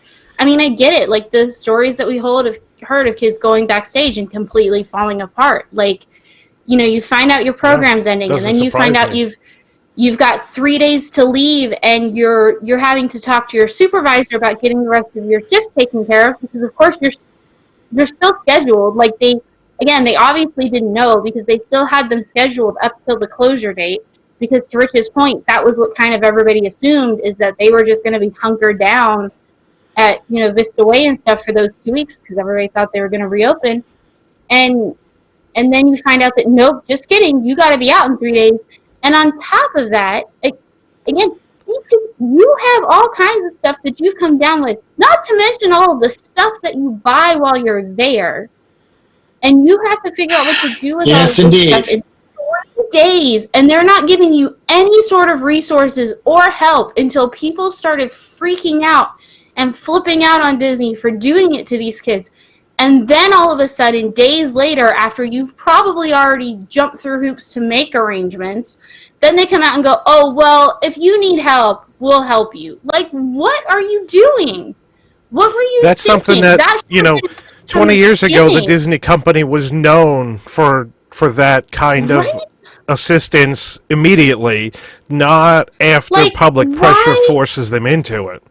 mean, I get it. Like, the stories that we heard of kids going backstage and completely falling apart. Like, you know, you find out your program's ending, and then you find out you've got 3 days to leave, and you're having to talk to your supervisor about getting the rest of your shifts taken care of, because of course you're still scheduled. Like, they obviously didn't know, because they still had them scheduled up till the closure date, because to Rich's point, that was what kind of everybody assumed, is that they were just going to be hunkered down at, you know, Vista Way and stuff for those 2 weeks, because everybody thought they were going to reopen. And then you find out that, nope, just kidding, you got to be out in 3 days. And on top of that, again, you have all kinds of stuff that you've come down with, not to mention all of the stuff that you buy while you're there. And you have to figure out what to do with all of this stuff in 40 days. And they're not giving you any sort of resources or help until people started freaking out and flipping out on Disney for doing it to these kids. And then all of a sudden, days later, after you've probably already jumped through hoops to make arrangements, then they come out and go, oh, well, if you need help, we'll help you. Like, what are you doing? What were you That's thinking? something that, you know, 20 years ago, the beginning. Disney company was known for that kind of Right? assistance immediately, not after Like, public pressure why- forces them into it.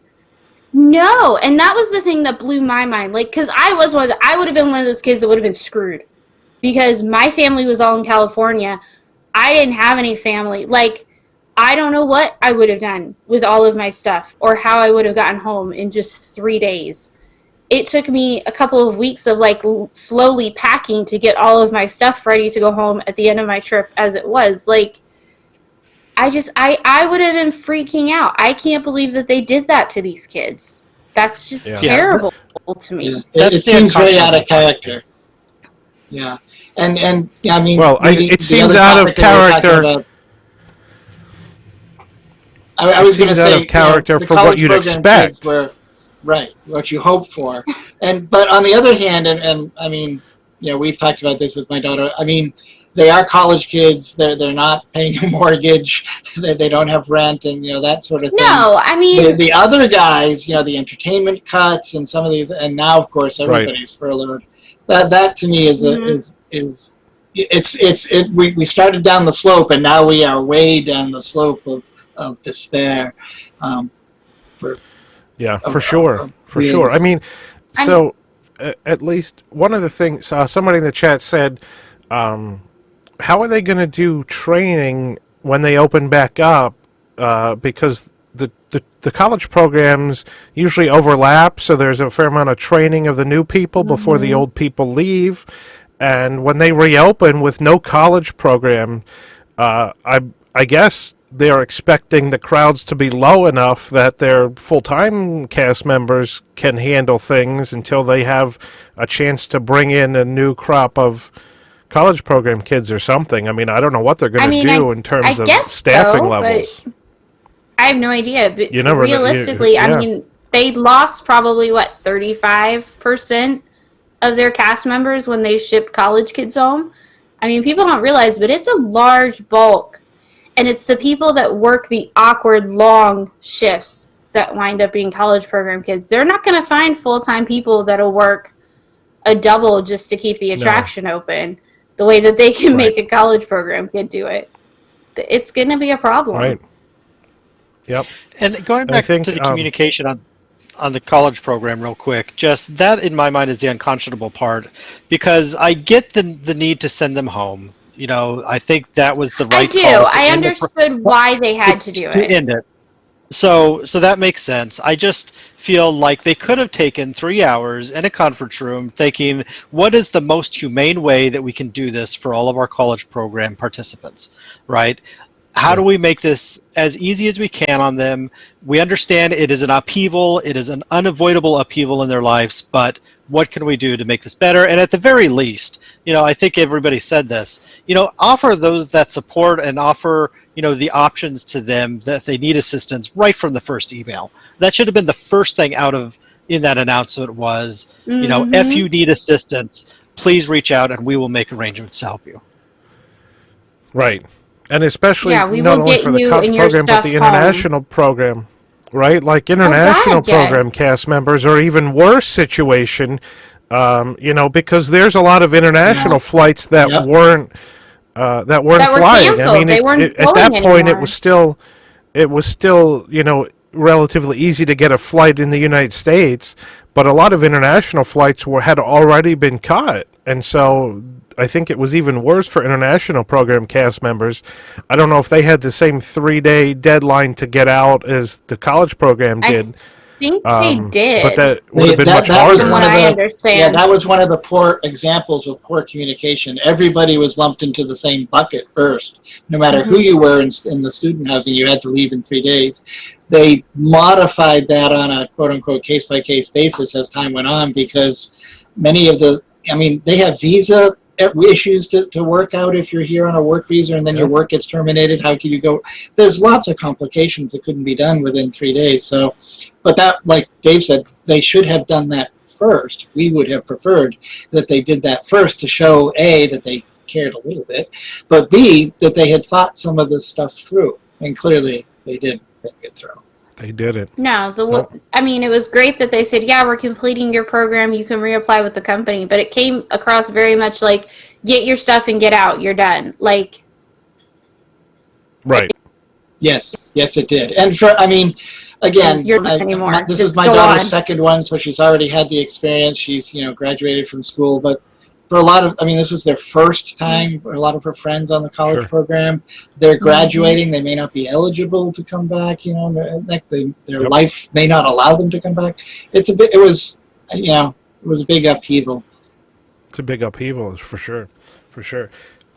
No, and that was the thing that blew my mind. Like, because I would have been one of those kids that would have been screwed, because my family was all in California. I didn't have any family. Like, I don't know what I would have done with all of my stuff, or how I would have gotten home in just 3 days. It took me a couple of weeks of, like, slowly packing to get all of my stuff ready to go home at the end of my trip, as it was. Like, I would have been freaking out. I can't believe that they did that to these kids. That's just terrible to me. Yeah. It seems very out of character. Yeah. And yeah, I mean, Well, it seems out of character. I was going to say, out of character for what you'd expect. Right, what you hope for. But on the other hand, and I mean, you know, we've talked about this with my daughter. I mean, they are college kids. They're not paying a mortgage. They don't have rent, and, you know, that sort of thing. No, I mean, the other guys, you know, the entertainment cuts and some of these, and now of course everybody's furloughed. That to me is we started down the slope, and now we are way down the slope of despair. For sure. I mean, so at least one of the things somebody in the chat said, how are they going to do training when they open back up? Because the college programs usually overlap, so there's a fair amount of training of the new people before the old people leave. And when they reopen with no college program, I guess they're expecting the crowds to be low enough that their full-time cast members can handle things until they have a chance to bring in a new crop of college program kids or something. I mean, I don't know what they're going to do in terms of staffing levels. I have no idea, but realistically, realistically, I mean, they lost probably, 35% of their cast members when they shipped college kids home. I mean, people don't realize, but it's a large bulk. And it's the people that work the awkward, long shifts that wind up being college program kids, they're not going to find full-time people that'll work a double just to keep the attraction open the way that they can make a college program kid do it. It's going to be a problem. Right. Yep. And going back to the communication on the college program real quick, just that in my mind is the unconscionable part, because I get the need to send them home. You know, I think that was the right call. I understood why they had to do it. To end it. So that makes sense. I just feel like they could have taken 3 hours in a conference room thinking, what is the most humane way that we can do this for all of our college program participants, right? How do we make this as easy as we can on them? We understand it is an upheaval. It is an unavoidable upheaval in their lives, but what can we do to make this better? And at the very least, you know, I think everybody said this, you know, offer those that support and offer, you know, the options to them that they need assistance right from the first email. That should have been the first thing out of in that announcement was, you know, if you need assistance, please reach out and we will make arrangements to help you. Right. And especially we not will only get for the you college and your program, but the stuff home. international program, right? Like international program cast members are even worse situation, you know, because there's a lot of international flights that weren't flying. Canceled. I mean, they weren't at that point, anymore. it was still, you know, relatively easy to get a flight in the United States, but a lot of international flights had already been cut, and so I think it was even worse for international program cast members. I don't know if they had the same 3-day deadline to get out as the college program did. I think they did. But that would have been much harder. From what I understand. Yeah, that was one of the poor examples of poor communication. Everybody was lumped into the same bucket first. No matter who you were in the student housing, you had to leave in 3 days. They modified that on a quote-unquote case-by-case basis as time went on, because many of they have visa issues to work out if you're here on a work visa and then your work gets terminated. How can you go? There's lots of complications that couldn't be done within 3 days. So, but that, like Dave said, they should have done that first. We would have preferred that they did that first to show A, that they cared a little bit, but B, that they had thought some of this stuff through. And clearly they didn't think it through. They did it. No, I mean, it was great that they said, yeah, we're completing your program. You can reapply with the company. But it came across very much like, get your stuff and get out. You're done. Like, right. Yes, it did. And again, you're not anymore. This is my daughter's second one, so she's already had the experience. She's, graduated from school, but for a lot of, this was their first time for a lot of her friends on the college program. They're graduating. They may not be eligible to come back, their life may not allow them to come back. It was a big upheaval. It's a big upheaval, for sure.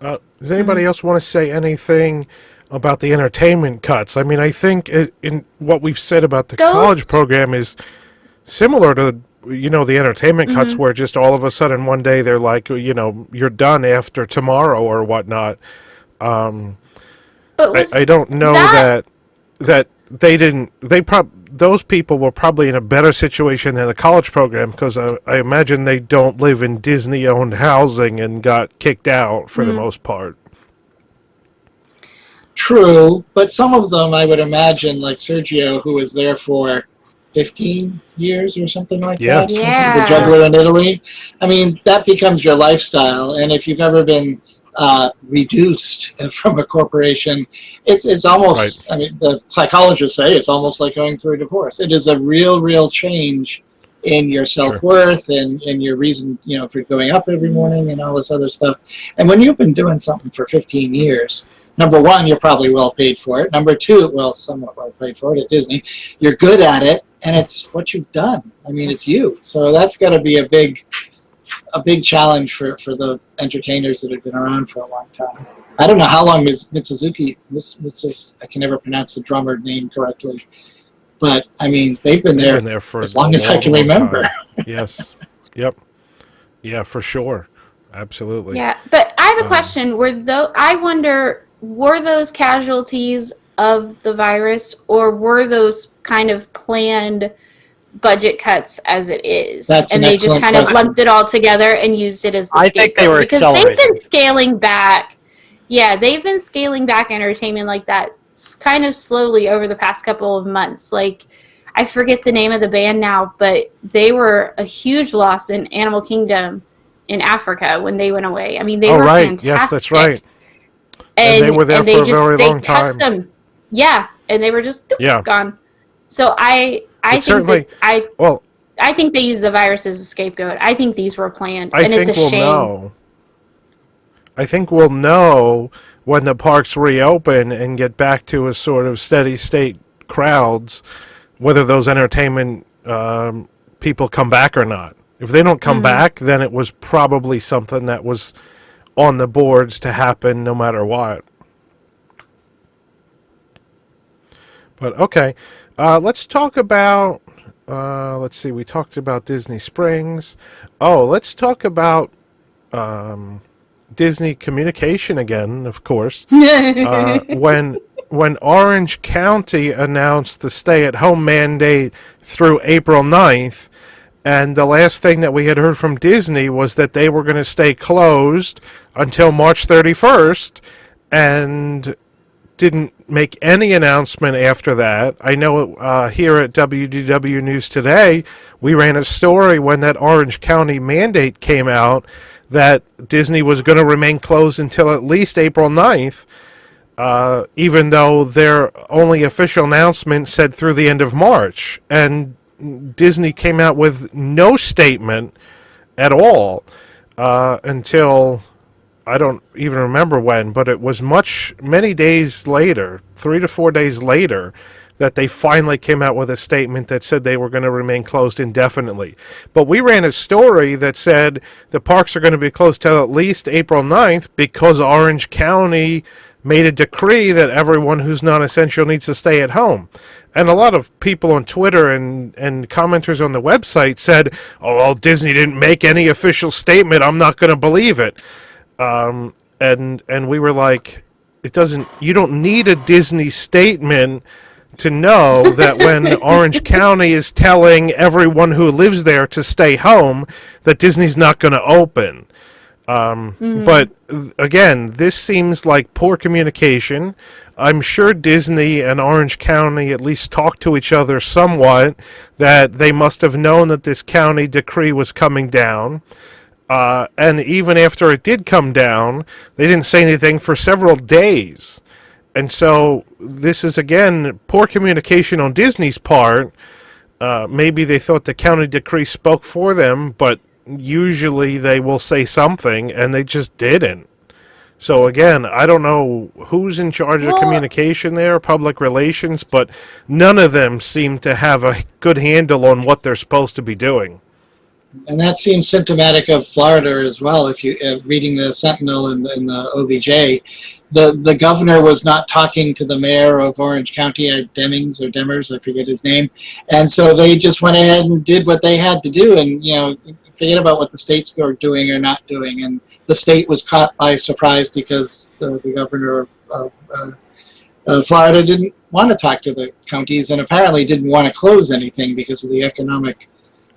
Does anybody else want to say anything about the entertainment cuts? I think in what we've said about the college program is similar to the entertainment cuts, where just all of a sudden one day they're like, you're done after tomorrow or whatnot. I don't know that they didn't. Those people were probably in a better situation than the college program, because I imagine they don't live in Disney-owned housing and got kicked out for the most part. True, but some of them, I would imagine, like Sergio, who was there for 15 years or something like that. Yeah. The juggler in Italy. That becomes your lifestyle. And if you've ever been reduced from a corporation, it's almost, the psychologists say it's almost like going through a divorce. It is a real change in your self-worth and your reason, for going up every morning and all this other stuff. And when you've been doing something for 15 years, number one, you're probably well paid for it. Number two, somewhat well paid for it at Disney. You're good at it, and it's what you've done. It's you. So that's got to be a big challenge for the entertainers that have been around for a long time. I don't know how long Mitsuzuki, I can never pronounce the drummer name correctly, but they've been there for as long as I can remember. Yes. Yep. Yeah, for sure. Absolutely. Yeah, but I have a question. Were those casualties of the virus, or were those kind of planned budget cuts as it is? That's and an they just kind of lumped it all together and used it as the I scapegoat? think they were because accelerating. they've been scaling back. Yeah, they've been scaling back entertainment like that kind of slowly over the past couple of months. Like, I forget the name of the band now, but they were a huge loss in Animal Kingdom in Africa when they went away. I mean, they were right. fantastic. Yes, that's right. And they were there for a very long cut time. them. Yeah, and they were just gone. So I think certainly, I think they used the virus as a scapegoat. I think these were planned, I and think it's a we'll shame. know. I think we'll know when the parks reopen and get back to a sort of steady state crowds, whether those entertainment people come back or not. If they don't come back, then it was probably something that was on the boards to happen no matter what. But okay, let's talk about, let's see, we talked about Disney Springs. Oh, let's talk about Disney Communication again, of course. When Orange County announced the stay-at-home mandate through April 9th, and the last thing that we had heard from Disney was that they were going to stay closed until March 31st, and didn't make any announcement after that. I know here at WDW News Today, we ran a story when that Orange County mandate came out that Disney was going to remain closed until at least April 9th, even though their only official announcement said through the end of March. And Disney came out with no statement at all until, I don't even remember when, but it was many days later, 3 to 4 days later, that they finally came out with a statement that said they were going to remain closed indefinitely. But we ran a story that said the parks are going to be closed till at least April 9th because Orange County made a decree that everyone who's non-essential needs to stay at home. And a lot of people on Twitter and commenters on the website said, oh, well, Disney didn't make any official statement. I'm not going to believe it. And we were like, you don't need a Disney statement to know that when Orange County is telling everyone who lives there to stay home, that Disney's not going to open. But again, this seems like poor communication. I'm sure Disney and Orange County at least talked to each other somewhat, that they must have known that this county decree was coming down. And even after it did come down, they didn't say anything for several days. And so this is, again, poor communication on Disney's part. Maybe they thought the county decree spoke for them, but usually they will say something, and they just didn't. So again, I don't know who's in charge of communication there, public relations, but none of them seem to have a good handle on what they're supposed to be doing. And that seems symptomatic of Florida as well. If you reading the Sentinel and the OBJ, the governor was not talking to the mayor of Orange County, Demers, I forget his name, and so they just went ahead and did what they had to do, and forget about what the states were doing or not doing. And the state was caught by surprise because the governor of Florida didn't want to talk to the counties, and apparently didn't want to close anything because of the economic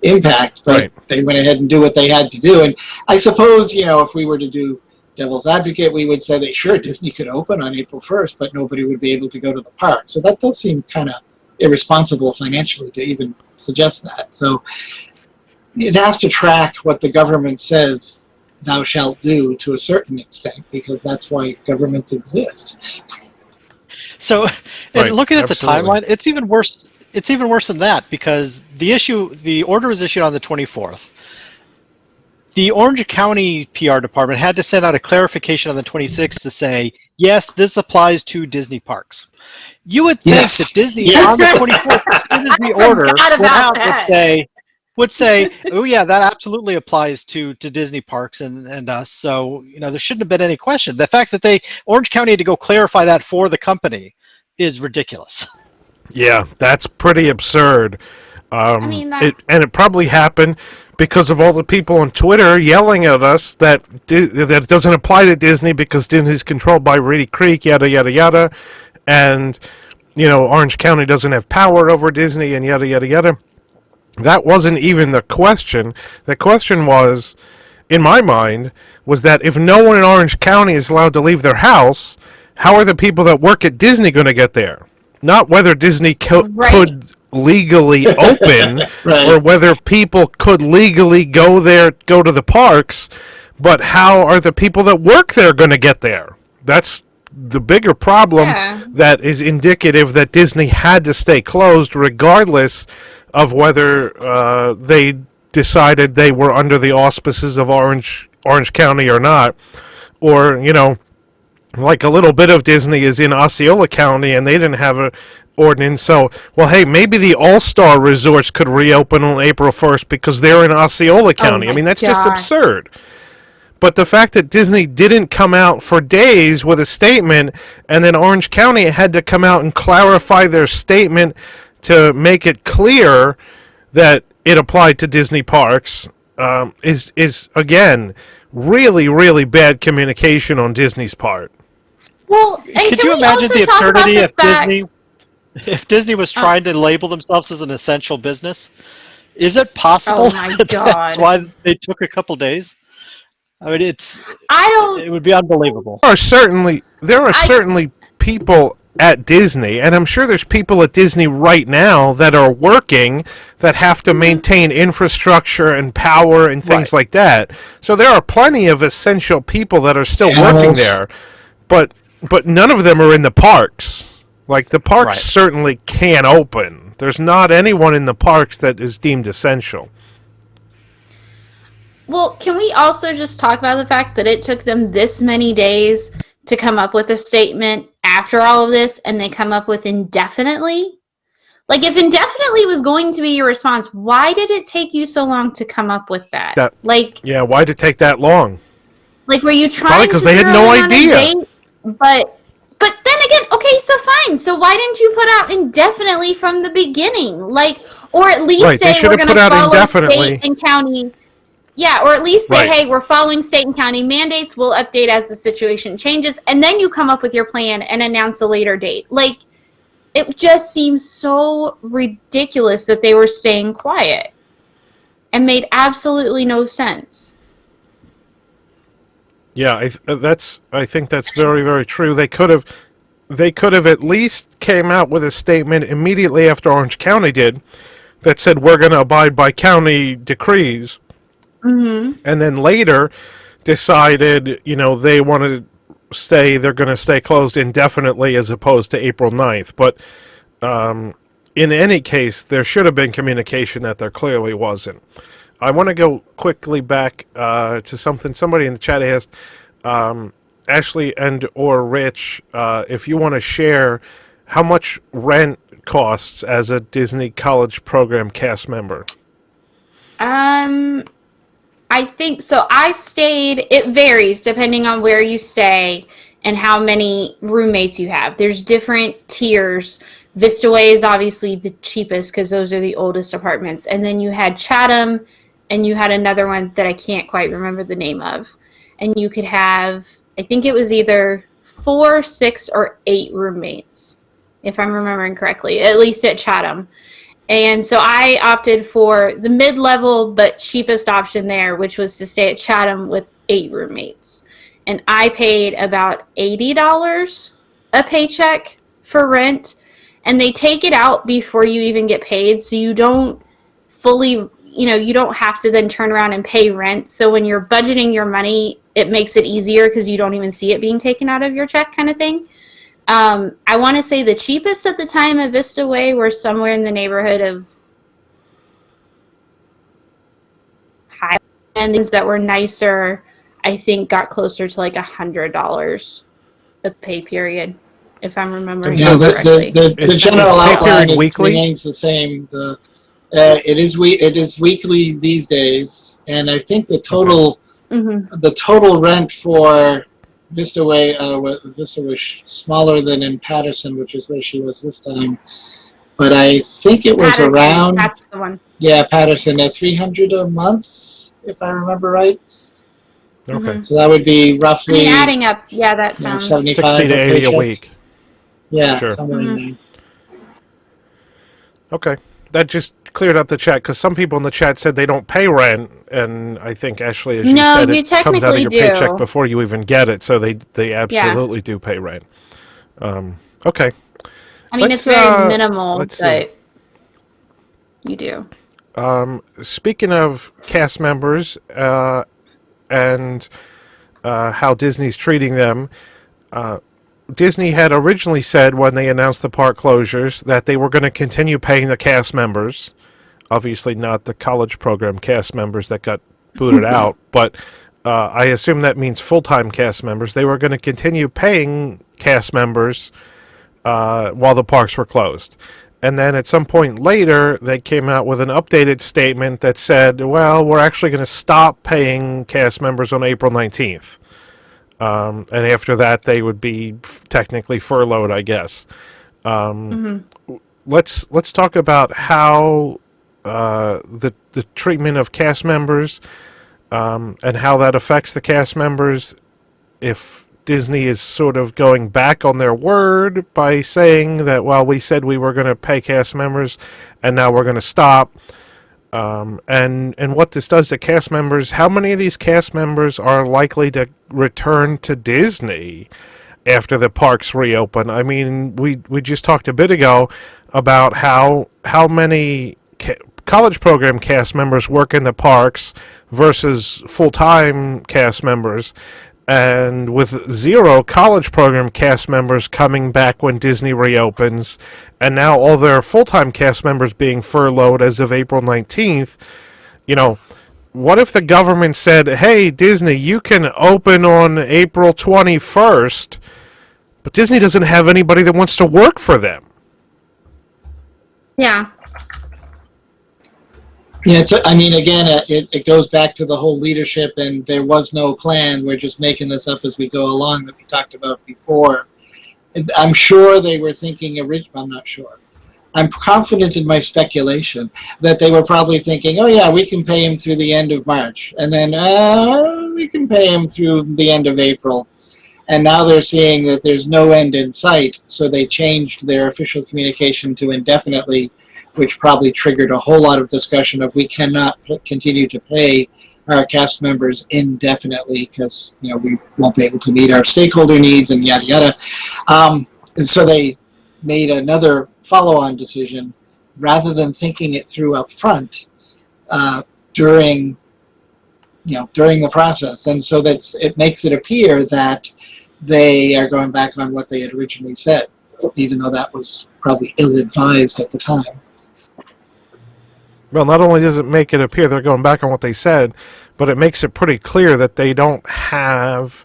impact, but right. They went ahead and do what they had to do. And I suppose, if we were to do devil's advocate, we would say that sure, Disney could open on April 1st, but nobody would be able to go to the park. So that does seem kind of irresponsible financially to even suggest that. So it has to track what the government says thou shalt do to a certain extent, because that's why governments exist. So, right, looking at absolutely. the timeline, it's even worse. It's even worse than that, because the order was issued on the 24th. The Orange County PR department had to send out a clarification on the 26th to say, yes, this applies to Disney parks. You would think that Disney on the 24th, as soon as the order would say, oh yeah, that absolutely applies to Disney parks and us. So, there shouldn't have been any question. The fact that Orange County had to go clarify that for the company is ridiculous. Yeah, that's pretty absurd. It probably happened because of all the people on Twitter yelling at us that it doesn't apply to Disney because Disney's controlled by Reedy Creek, yada, yada, yada. And, Orange County doesn't have power over Disney and yada, yada, yada. That wasn't even the question. The question was, in my mind, was that if no one in Orange County is allowed to leave their house, how are the people that work at Disney going to get there? Not whether Disney could legally open Right. or whether people could legally go to the parks, but how are the people that work there going to get there? That's the bigger problem Yeah. that is indicative that Disney had to stay closed regardless of whether they decided they were under the auspices of Orange County or not, or like a little bit of Disney is in Osceola County and they didn't have an ordinance. So, well, hey, maybe the All-Star resorts could reopen on April 1st because they're in Osceola County. I my mean, that's just God. absurd. But the fact that Disney didn't come out for days with a statement and then Orange County had to come out and clarify their statement to make it clear that it applied to Disney parks is again really, really bad communication on Disney's part. Well, and Could can you we imagine also the talk about absurdity the fact? if Disney was trying to label themselves as an essential business? Is it possible Oh my that's God. why they took a couple days? I mean, I don't. it would be unbelievable. There are certainly people at Disney, and I'm sure there's people at Disney right now that are working that have to maintain infrastructure and power and things like that. So there are plenty of essential people that are still working there, but none of them are in the parks. Like the parks certainly can't open. There's not anyone in the parks that is deemed essential. Well, can we also just talk about the fact that it took them this many days to come up with a statement after all of this, and they come up with indefinitely? Like, if indefinitely was going to be your response, why did it take you so long to come up with that? Yeah, why did it take that long? Like, were you trying Probably 'cause to they had zero no in on a idea. date? But then again, okay, so fine. So why didn't you put out indefinitely from the beginning? Like, or at least Right, they say should we're have going to put out follow indefinitely. state and county. Yeah, or at least say, Right. hey, we're following state and county mandates. We'll update as the situation changes. And then you come up with your plan and announce a later date. Like, it just seems so ridiculous that they were staying quiet and made absolutely no sense. Yeah, I think that's very, very true. They could have at least came out with a statement immediately after Orange County did that said we're going to abide by county decrees. Mm-hmm. And then later decided, they want to they're going to stay closed indefinitely as opposed to April 9th. But in any case, there should have been communication that there clearly wasn't. I want to go quickly back to something somebody in the chat asked, Ashley and or Rich, if you want to share how much rent costs as a Disney College Program cast member. I think so. I stayed, it varies depending on where you stay and how many roommates you have. There's different tiers. Vista Way is obviously the cheapest because those are the oldest apartments. And then you had Chatham, and you had another one that I can't quite remember the name of. And you could have, I think it was either 4, 6, or 8 roommates, if I'm remembering correctly, at least at Chatham. And so I opted for the mid-level but cheapest option there, which was to stay at Chatham with 8 roommates. And I paid about $80 a paycheck for rent. And they take it out before you even get paid, so you don't fully, you don't have to then turn around and pay rent. So when you're budgeting your money, it makes it easier because you don't even see it being taken out of your check kind of thing. I want to say the cheapest at the time at Vista Way were somewhere in the neighborhood of high, and things that were nicer, I think, got closer to like $100 a pay period, if I'm remembering correctly. The general outline weekly? remains the same. It is weekly these days, and I think the total the total rent for Vista Way was smaller than in Patterson, which is where she was this time. But I think it was Patterson, around. That's the one. Yeah, Patterson at $300 a month, if I remember right. Okay. So that would be roughly. adding up, yeah, that sounds. 75 60 to 80 a week. Yeah, Sure. somewhere in there. Okay. That just cleared up the chat because some people in the chat said they don't pay rent, and I think Ashley, as you said, you it comes out of technically your do. paycheck before you even get it, so they absolutely do pay rent. Okay. I mean, Let's, it's very minimal, let's but see. you do. Speaking of cast members and how Disney's treating them, Disney had originally said when they announced the park closures that they were going to continue paying the cast members. Obviously not the college program cast members that got booted out, but I assume that means full-time cast members. They were going to continue paying cast members while the parks were closed. And then at some point later, they came out with an updated statement that said, well, we're actually going to stop paying cast members on April 19th. And after that, they would be technically furloughed, I guess. Let's talk about how the treatment of cast members and how that affects the cast members. If Disney is sort of going back on their word by saying that, well, we said we were going to pay cast members, and now we're going to stop. And what this does to cast members, how many of these cast members are likely to return to Disney after the parks reopen? I mean, we just talked a bit ago about how many college program cast members work in the parks versus full-time cast members. And with 0 college program cast members coming back when Disney reopens, and now all their full-time cast members being furloughed as of April 19th, what if the government said, hey, Disney, you can open on April 21st, but Disney doesn't have anybody that wants to work for them? Yeah. Yeah, again, it goes back to the whole leadership, and there was no plan. We're just making this up as we go along that we talked about before. And I'm sure they were thinking, I'm not sure. I'm confident in my speculation that they were probably thinking, oh yeah, we can pay him through the end of March, and then we can pay him through the end of April. And now they're seeing that there's no end in sight, so they changed their official communication to indefinitely, which probably triggered a whole lot of discussion of we cannot continue to pay our cast members indefinitely because we won't be able to meet our stakeholder needs and yada yada. And so they made another follow-on decision rather than thinking it through up front during the process. And so it makes it appear that they are going back on what they had originally said, even though that was probably ill-advised at the time. Well, not only does it make it appear they're going back on what they said, but it makes it pretty clear that they don't have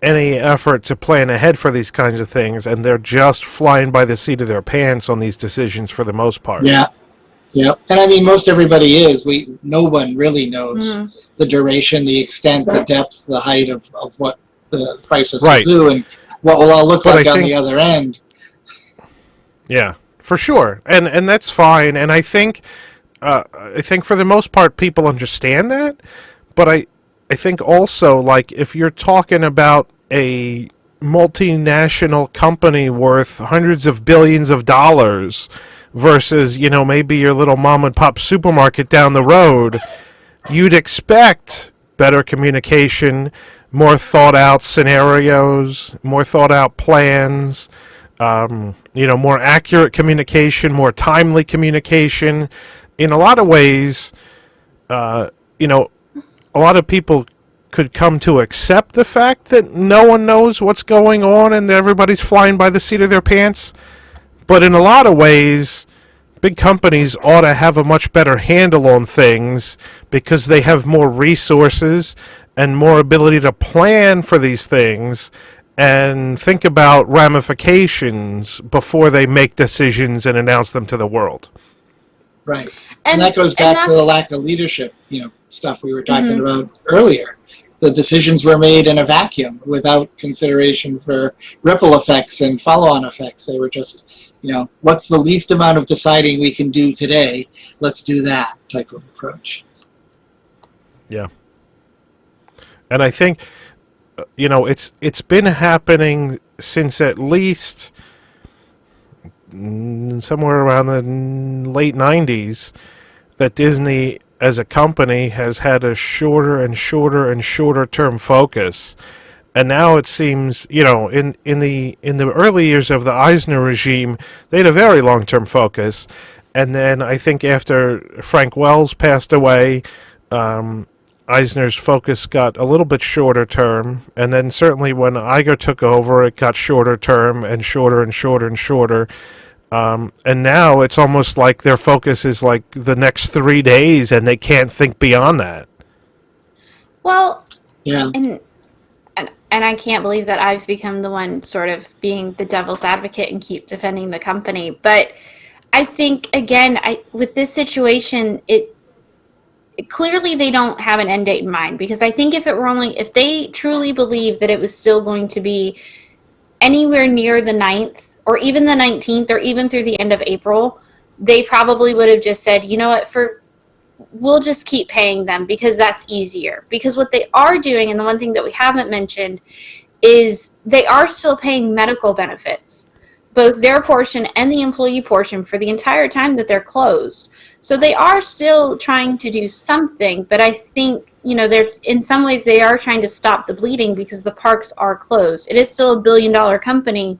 any effort to plan ahead for these kinds of things, and they're just flying by the seat of their pants on these decisions for the most part. Yeah. And most everybody is. No one really knows the duration, the extent, the depth, the height of what the crisis will do, and what will all look like on the other end. Yeah, for sure, and that's fine. And I think for the most part, people understand that. But I think also, like, if you're talking about a multinational company worth hundreds of billions of dollars versus, maybe your little mom and pop supermarket down the road, you'd expect better communication, more thought out scenarios, more thought out plans, more accurate communication, more timely communication. In a lot of ways, a lot of people could come to accept the fact that no one knows what's going on and everybody's flying by the seat of their pants. But in a lot of ways, big companies ought to have a much better handle on things because they have more resources and more ability to plan for these things and think about ramifications before they make decisions and announce them to the world. Right. And that goes back to the lack of leadership, stuff we were talking about earlier. The decisions were made in a vacuum without consideration for ripple effects and follow-on effects. They were just, what's the least amount of deciding we can do today? Let's do that type of approach. Yeah. And I think, it's been happening since at least somewhere around the late 90s that Disney as a company has had a shorter and shorter and shorter term focus. And now it seems, in the early years of the Eisner regime, they had a very long-term focus. and then I think after Frank Wells passed away, Eisner's focus got a little bit shorter term, and then certainly when Iger took over, it got shorter term and shorter and shorter and shorter. And now it's almost like their focus is like the next 3 days, and they can't think beyond that. Well, Yeah. And I can't believe that I've become the one sort of being the devil's advocate and keep defending the company. But I think, again, with this situation, clearly they don't have an end date in mind, because I think if they truly believe that it was still going to be anywhere near the 9th or even the 19th or even through the end of April, they probably would have just said, you know what, we'll just keep paying them because that's easier. Because what they are doing, and the one thing that we haven't mentioned, is they are still paying medical benefits, both their portion and the employee portion, for the entire time that they're closed. So they are still trying to do something, but I think, they're, in some ways they are trying to stop the bleeding because the parks are closed. It is still a billion-dollar company,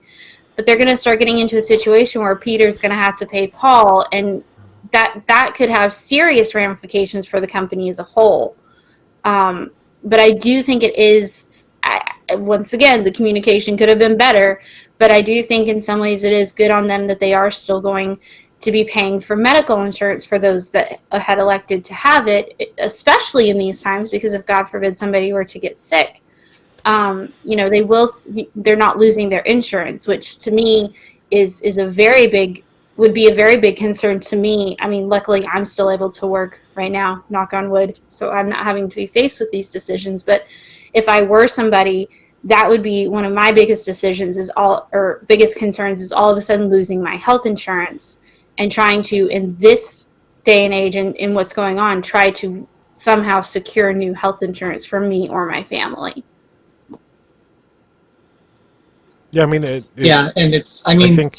but they're going to start getting into a situation where Peter's going to have to pay Paul, and that could have serious ramifications for the company as a whole. But I do think it is, once again, the communication could have been better, but I do think in some ways it is good on them that they are still going to be paying for medical insurance for those that had elected to have it, especially in these times, because if God forbid somebody were to get sick, they're not losing their insurance, which to me would be a very big concern to me. I mean, luckily I'm still able to work right now, knock on wood, so I'm not having to be faced with these decisions. But if I were somebody, that would be one of my biggest biggest concerns, is all of a sudden losing my health insurance and trying to, in this day and age and in what's going on, try to somehow secure new health insurance for me or my family. Yeah, I mean, And I think,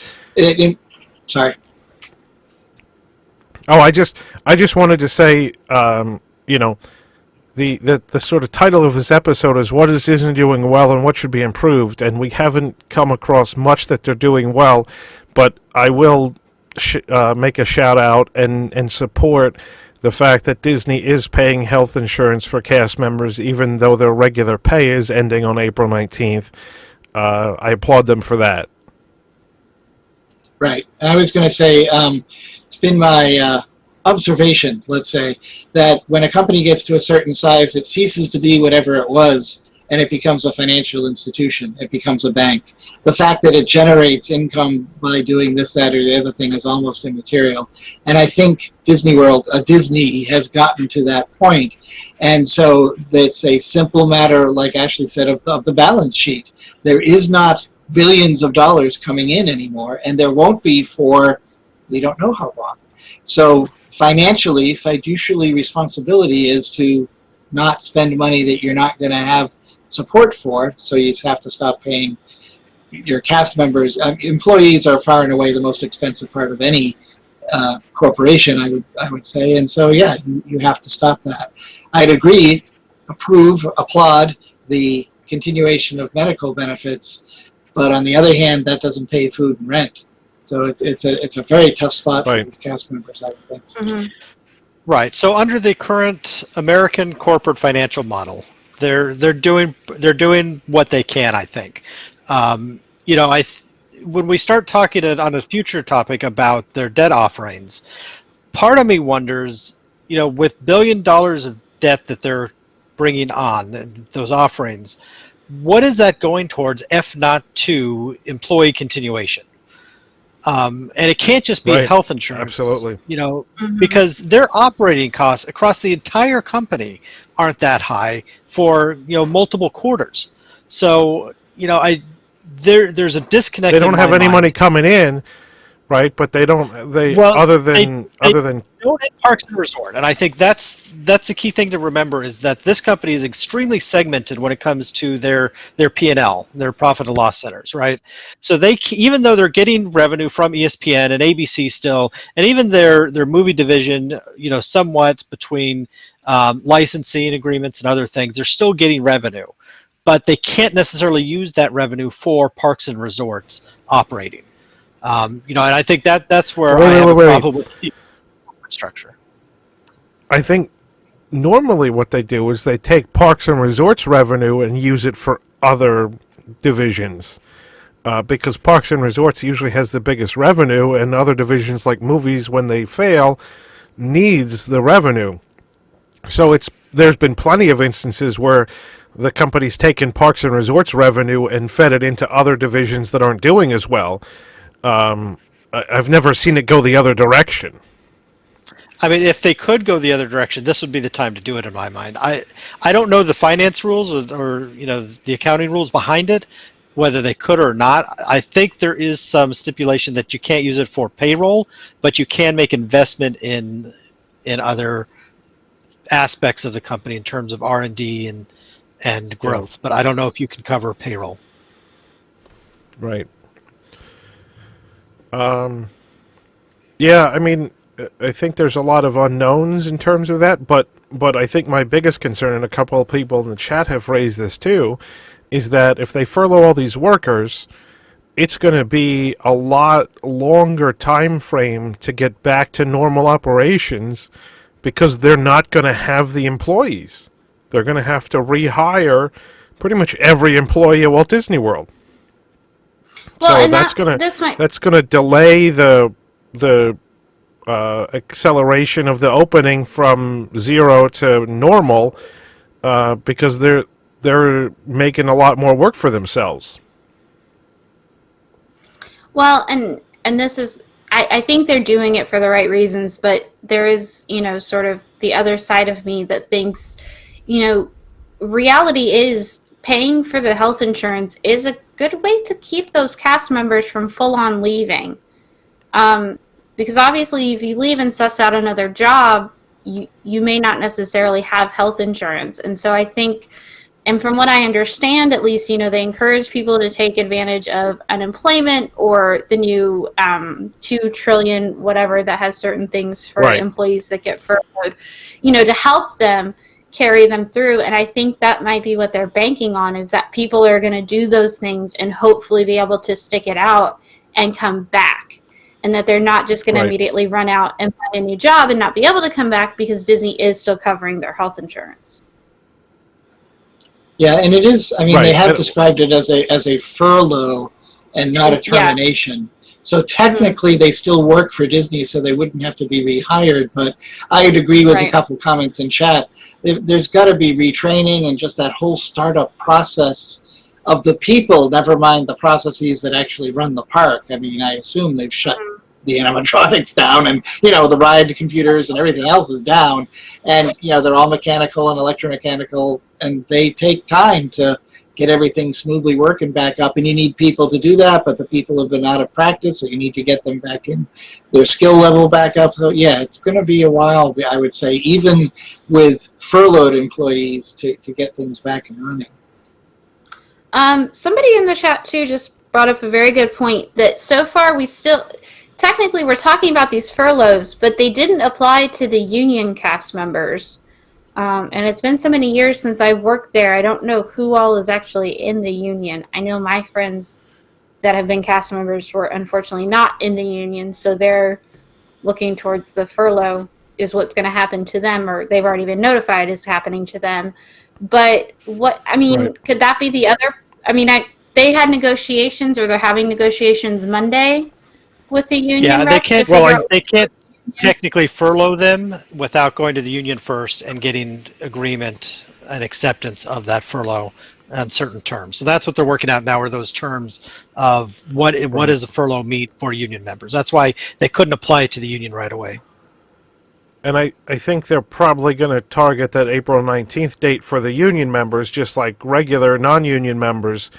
sorry. Oh, I just wanted to say, the sort of title of this episode is "What isn't doing well and what should be improved," and we haven't come across much that they're doing well. But I will make a shout out and support the fact that Disney is paying health insurance for cast members, even though their regular pay is ending on April 19th. I applaud them for that. Right. And I was going to say, it's been my observation, let's say, that when a company gets to a certain size, it ceases to be whatever it was, and it becomes a financial institution. It becomes a bank. The fact that it generates income by doing this, that, or the other thing is almost immaterial. And I think Disney has gotten to that point. And so it's a simple matter, like Ashley said, of the balance sheet. There is not billions of dollars coming in anymore, and there won't be for we don't know how long. So financially, fiduciary responsibility is to not spend money that you're not going to have support for, so you have to stop paying your cast members. Employees are far and away the most expensive part of any corporation, I would say, and so yeah, you have to stop that. I'd agree, applaud the continuation of medical benefits, but on the other hand, that doesn't pay food and rent. So it's a very tough spot for these cast members, I would think. Mm-hmm. Right. So under the current American corporate financial model, they're doing what they can, I think. When we start talking on a future topic about their debt offerings, part of me wonders, with $1 billion of debt that they're bringing on and those offerings, what is that going towards, if not to employee continuation? And it can't just be health insurance. Absolutely. Because their operating costs across the entire company aren't that high for, multiple quarters. So, there's a disconnect. They don't have any mind. money coming in, right? But they don't. Other than don't at Parks and Resort, and I think that's a key thing to remember, is that this company is extremely segmented when it comes to their P&L, their profit and loss centers, right? So even though they're getting revenue from ESPN and ABC still, and even their movie division, somewhat between licensing agreements and other things, they're still getting revenue, but they can't necessarily use that revenue for Parks and Resorts operating. And I think that's where Wait, I have wait, a wait, wait. problem with the structure. I think normally what they do is they take Parks and Resorts revenue and use it for other divisions. Because Parks and Resorts usually has the biggest revenue, and other divisions like movies, when they fail, needs the revenue. So there's been plenty of instances where the company's taken Parks and Resorts revenue and fed it into other divisions that aren't doing as well. I've never seen it go the other direction. I mean, if they could go the other direction, this would be the time to do it in my mind. I don't know the finance rules or the accounting rules behind it, whether they could or not. I think there is some stipulation that you can't use it for payroll, but you can make investment in other aspects of the company in terms of R&D and growth. But I don't know if you can cover payroll. Right. Yeah, I mean, I think there's a lot of unknowns in terms of that, but I think my biggest concern, and a couple of people in the chat have raised this too, is that if they furlough all these workers, it's going to be a lot longer time frame to get back to normal operations, because they're not going to have the employees. They're going to have to rehire pretty much every employee at Walt Disney World. Well, So and that's this going to delay the acceleration of the opening from 0 to normal, because they're making a lot more work for themselves. Well, and this is, I think they're doing it for the right reasons, but there is, sort of the other side of me that thinks, reality is paying for the health insurance is a good way to keep those cast members from full on leaving. Because obviously if you leave and suss out another job, you may not necessarily have health insurance. And so I think, and from what I understand, at least, they encourage people to take advantage of unemployment or the new $2 trillion, whatever, that has certain things for Right. employees that get furloughed, to help them carry them through. And I think that might be what they're banking on, is that people are going to do those things and hopefully be able to stick it out and come back. And that they're not just going to immediately run out and find a new job and not be able to come back because Disney is still covering their health insurance. Yeah, and it is. I mean, Right. they have described it as a furlough and not a termination. So technically, they still work for Disney, so they wouldn't have to be rehired. But I would agree with a couple of comments in chat. There's got to be retraining and just that whole startup process of the people. Never mind the processes that actually run the park. I mean, I assume they've shut the animatronics down, and the ride computers and everything else is down, and they're all mechanical and electromechanical, and they take time to get everything smoothly working back up, and you need people to do that, but the people have been out of practice, so you need to get them back in their skill level back up. So yeah, it's going to be a while, I would say, even with furloughed employees, to get things back and running. Somebody in the chat too just brought up a very good point, that so far we still, technically we're talking about these furloughs, but they didn't apply to the union cast members. And it's been so many years since I've worked there, I don't know who all is actually in the union. I know my friends that have been cast members were unfortunately not in the union, so they're looking towards the furlough is what's going to happen to them, or they've already been notified is happening to them. But could that be the other? I mean, they had negotiations, or they're having negotiations Monday with the union. Yeah, they reps can't. to figure out. They can't technically furlough them without going to the union first and getting agreement and acceptance of that furlough on certain terms. So that's what they're working out now, are those terms of what is a furlough mean for union members. That's why they couldn't apply it to the union right away. And I think they're probably going to target that April 19th date for the union members, just like regular non-union members.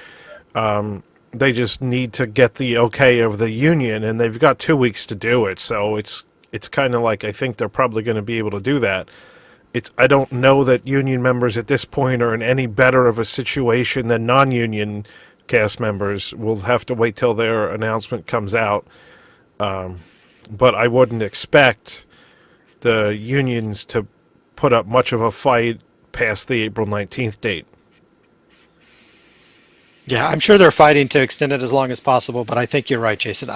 They just need to get the okay of the union, and they've got 2 weeks to do it. So it's kind of like, I think they're probably going to be able to do that. I don't know that union members at this point are in any better of a situation than non-union cast members. We'll have to wait till their announcement comes out. But I wouldn't expect the unions to put up much of a fight past the April 19th date. Yeah, I'm sure they're fighting to extend it as long as possible, but I think you're right, Jason.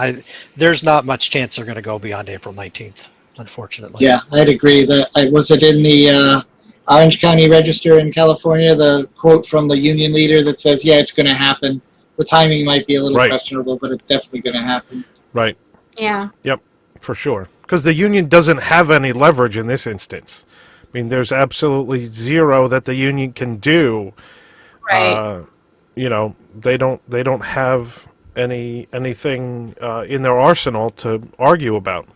There's not much chance they're going to go beyond April 19th, unfortunately. Yeah, I'd agree. That was it in the Orange County Register in California. The quote from the union leader that says, "Yeah, it's going to happen. The timing might be a little Right. questionable, but it's definitely going to happen." Right. Yeah. Yep, for sure. Because the union doesn't have any leverage in this instance. I mean, there's absolutely zero that the union can do. Right. They don't have anything in their arsenal to argue about.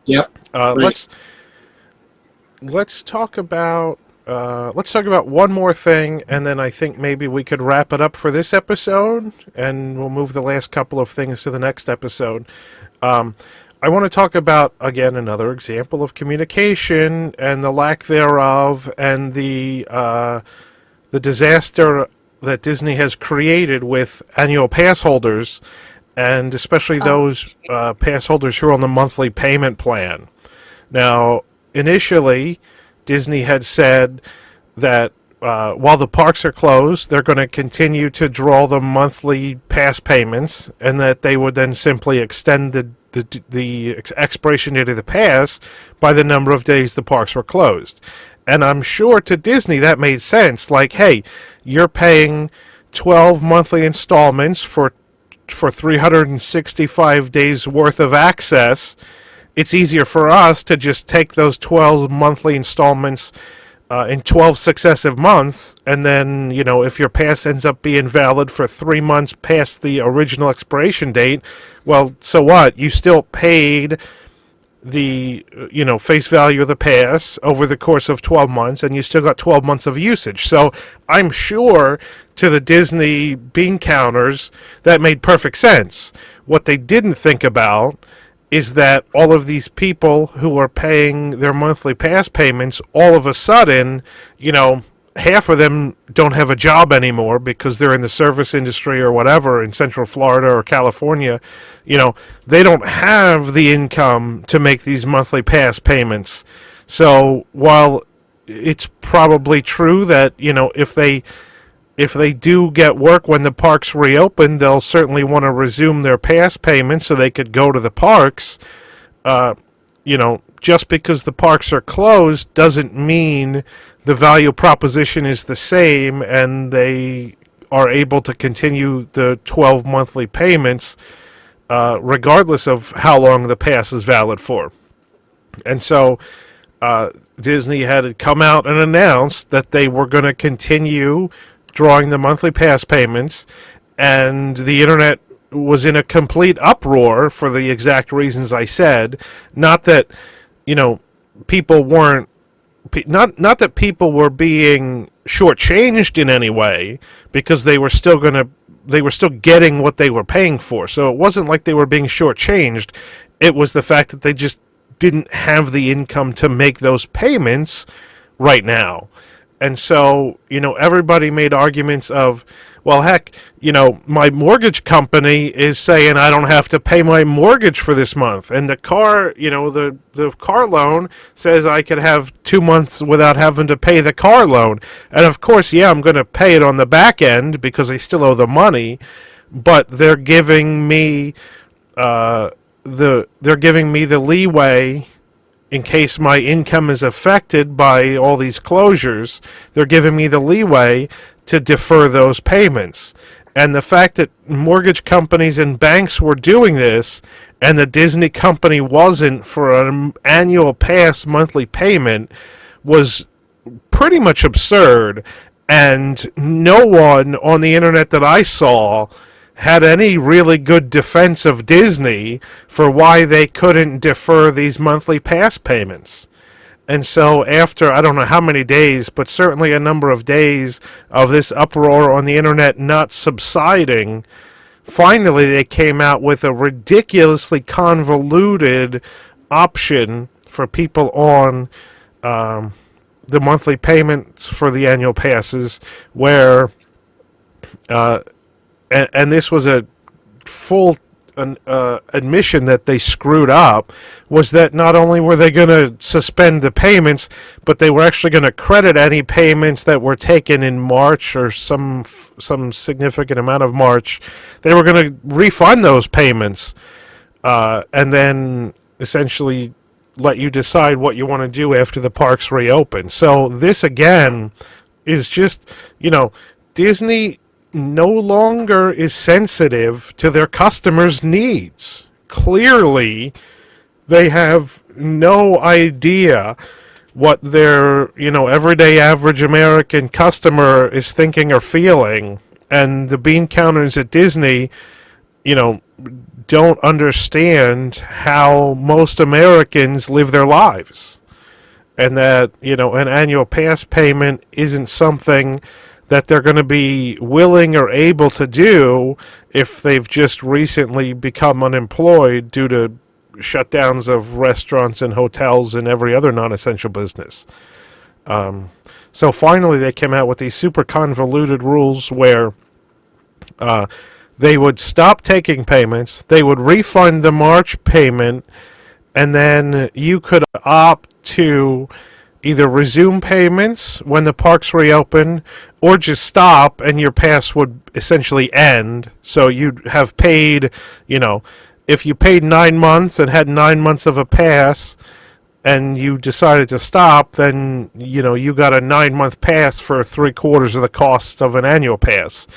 Yep. Right. Let's talk about one more thing, and then I think maybe we could wrap it up for this episode, and we'll move the last couple of things to the next episode. I want to talk about, again, another example of communication and the lack thereof, and the disaster that Disney has created with annual pass holders, and especially those pass holders who are on the monthly payment plan. Now, initially, Disney had said that while the parks are closed, they're going to continue to draw the monthly pass payments, and that they would then simply extend the expiration date of the pass by the number of days the parks were closed. And I'm sure to Disney that made sense. Like, hey, you're paying 12 monthly installments for 365 days worth of access. It's easier for us to just take those 12 monthly installments in 12 successive months, and then, if your pass ends up being valid for 3 months past the original expiration date, well, so what? You still paid the face value of the pass over the course of 12 months, and you still got 12 months of usage. So I'm sure to the Disney bean counters that made perfect sense. What they didn't think about is that all of these people who are paying their monthly pass payments, all of a sudden, half of them don't have a job anymore because they're in the service industry or whatever in Central Florida or California. They don't have the income to make these monthly pass payments. So while it's probably true that, if they do get work when the parks reopen, they'll certainly want to resume their pass payments so they could go to the parks. Just because the parks are closed doesn't mean the value proposition is the same and they are able to continue the 12 monthly payments regardless of how long the pass is valid for. And so Disney had come out and announced that they were going to continue drawing the monthly pass payments, and the internet was in a complete uproar for the exact reasons I said. Not that, people weren't, not that people were being shortchanged in any way, because they were still getting what they were paying for. So it wasn't like they were being shortchanged. It was the fact that they just didn't have the income to make those payments right now. And so, everybody made arguments of, well, heck, my mortgage company is saying I don't have to pay my mortgage for this month. And the car, the car loan says I could have 2 months without having to pay the car loan. And of course, yeah, I'm going to pay it on the back end because I still owe the money, but they're giving me the leeway. In case my income is affected by all these closures, they're giving me the leeway to defer those payments. And the fact that mortgage companies and banks were doing this and the Disney company wasn't for an annual pass monthly payment was pretty much absurd. And no one on the internet that I saw had any really good defense of Disney for why they couldn't defer these monthly pass payments. And so after, I don't know how many days, but certainly a number of days of this uproar on the internet not subsiding, finally they came out with a ridiculously convoluted option for people on the monthly payments for the annual passes, where and this was a full an admission that they screwed up was that not only were they going to suspend the payments, but they were actually going to credit any payments that were taken in March or some significant amount of March. They were going to refund those payments, and then essentially let you decide what you want to do after the parks reopen. So this again is just, Disney no longer is sensitive to their customers' needs. Clearly, they have no idea what their, everyday average American customer is thinking or feeling. And the bean counters at Disney, don't understand how most Americans live their lives. And that, an annual pass payment isn't something that they're going to be willing or able to do if they've just recently become unemployed due to shutdowns of restaurants and hotels and every other non-essential business. So finally they came out with these super convoluted rules where they would stop taking payments, they would refund the March payment, and then you could opt to either resume payments when the parks reopen or just stop and your pass would essentially end. So you'd have paid, if you paid 9 months and had 9 months of a pass and you decided to stop, then, you got a 9-month pass for 3/4 of the cost of an annual pass.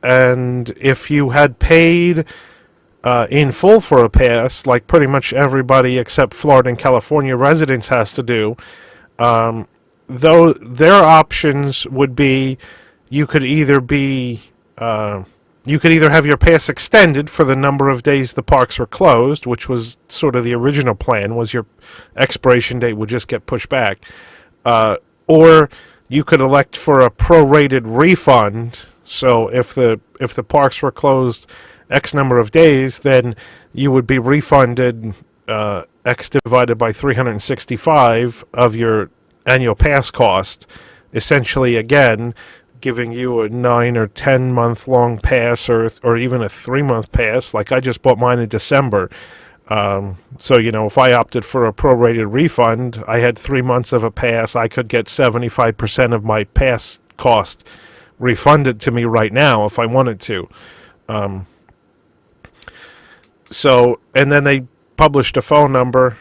And if you had paid in full for a pass, like pretty much everybody except Florida and California residents has to do, though their options would be you could either have your pass extended for the number of days the parks were closed, which was sort of the original plan, was your expiration date would just get pushed back, or you could elect for a prorated refund. So if the parks were closed X number of days, then you would be refunded X divided by 365 of your annual pass cost, essentially again giving you a 9 or 10 month long pass or even a 3-month pass. Like I just bought mine in December. So, if I opted for a prorated refund, I had 3 months of a pass. I could get 75% of my pass cost refunded to me right now if I wanted to. And then they published a phone number,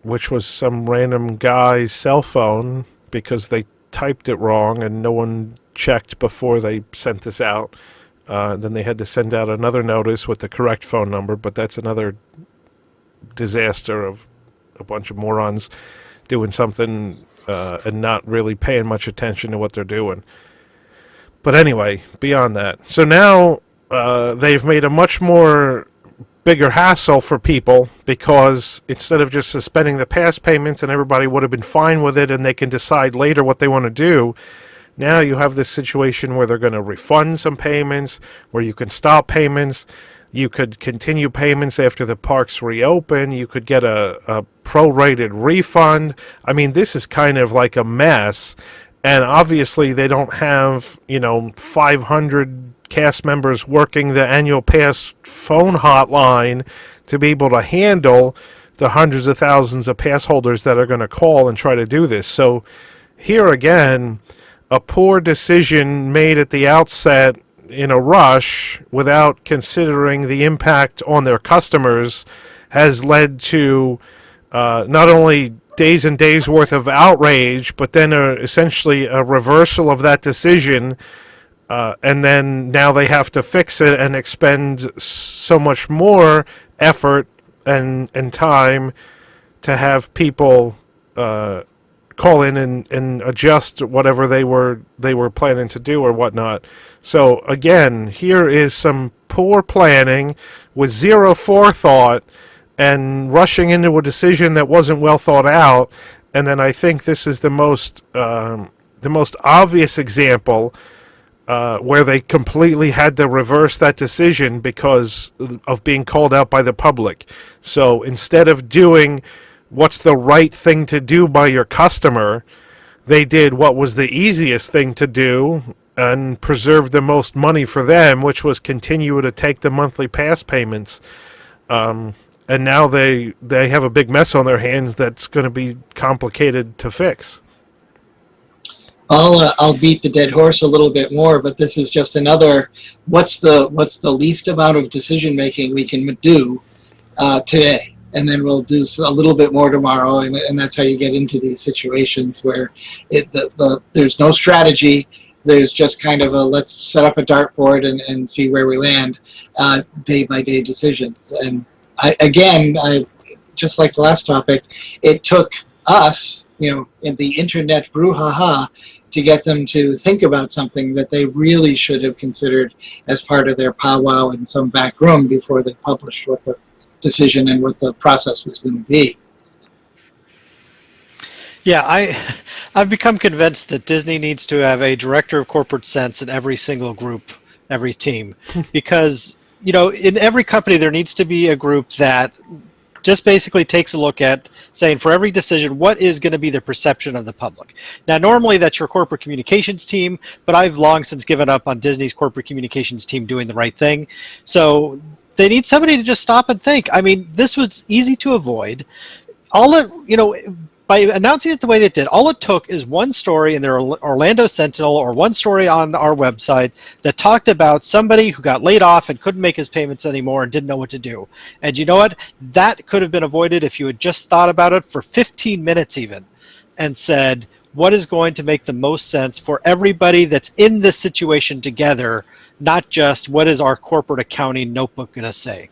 which was some random guy's cell phone because they typed it wrong and no one checked before they sent this out. Then they had to send out another notice with the correct phone number, but that's another disaster of a bunch of morons doing something and not really paying much attention to what they're doing. But anyway, beyond that. So now they've made a much more bigger hassle for people because instead of just suspending the pass payments and everybody would have been fine with it and they can decide later what they want to do, now you have this situation where they're going to refund some payments, where you can stop payments, you could continue payments after the parks reopen, you could get a prorated refund. I mean, this is kind of like a mess, and obviously they don't have, 500 cast members working the annual pass phone hotline to be able to handle the hundreds of thousands of pass holders that are going to call and try to do this. So here again, a poor decision made at the outset in a rush without considering the impact on their customers has led to not only days and days worth of outrage, but then essentially a reversal of that decision. And then now they have to fix it and expend so much more effort and time to have people call in and adjust whatever they were planning to do or whatnot. So again, here is some poor planning with zero forethought and rushing into a decision that wasn't well thought out. And then I think this is the most obvious example where they completely had to reverse that decision because of being called out by the public. So instead of doing what's the right thing to do by your customer, they did what was the easiest thing to do, and preserve the most money for them, which was continue to take the monthly pass payments. And now they have a big mess on their hands that's going to be complicated to fix. I'll beat the dead horse a little bit more, but this is just another. What's the least amount of decision making we can do today, and then we'll do a little bit more tomorrow, and that's how you get into these situations where there's no strategy. There's just kind of a let's set up a dartboard and see where we land, day by day decisions. And I just like the last topic, it took us, in the internet brouhaha, to get them to think about something that they really should have considered as part of their powwow in some back room before they published what the decision and what the process was going to be. Yeah, I've become convinced that Disney needs to have a director of corporate sense in every single group, every team, because in every company there needs to be a group that just basically takes a look at saying, for every decision, what is going to be the perception of the public? Now, normally that's your corporate communications team, but I've long since given up on Disney's corporate communications team doing the right thing. So they need somebody to just stop and think. I mean, this was easy to avoid. By announcing it the way they did, all it took is one story in their Orlando Sentinel or one story on our website that talked about somebody who got laid off and couldn't make his payments anymore and didn't know what to do. And you know what? That could have been avoided if you had just thought about it for 15 minutes even and said, what is going to make the most sense for everybody that's in this situation together, not just what is our corporate accounting notebook going to say.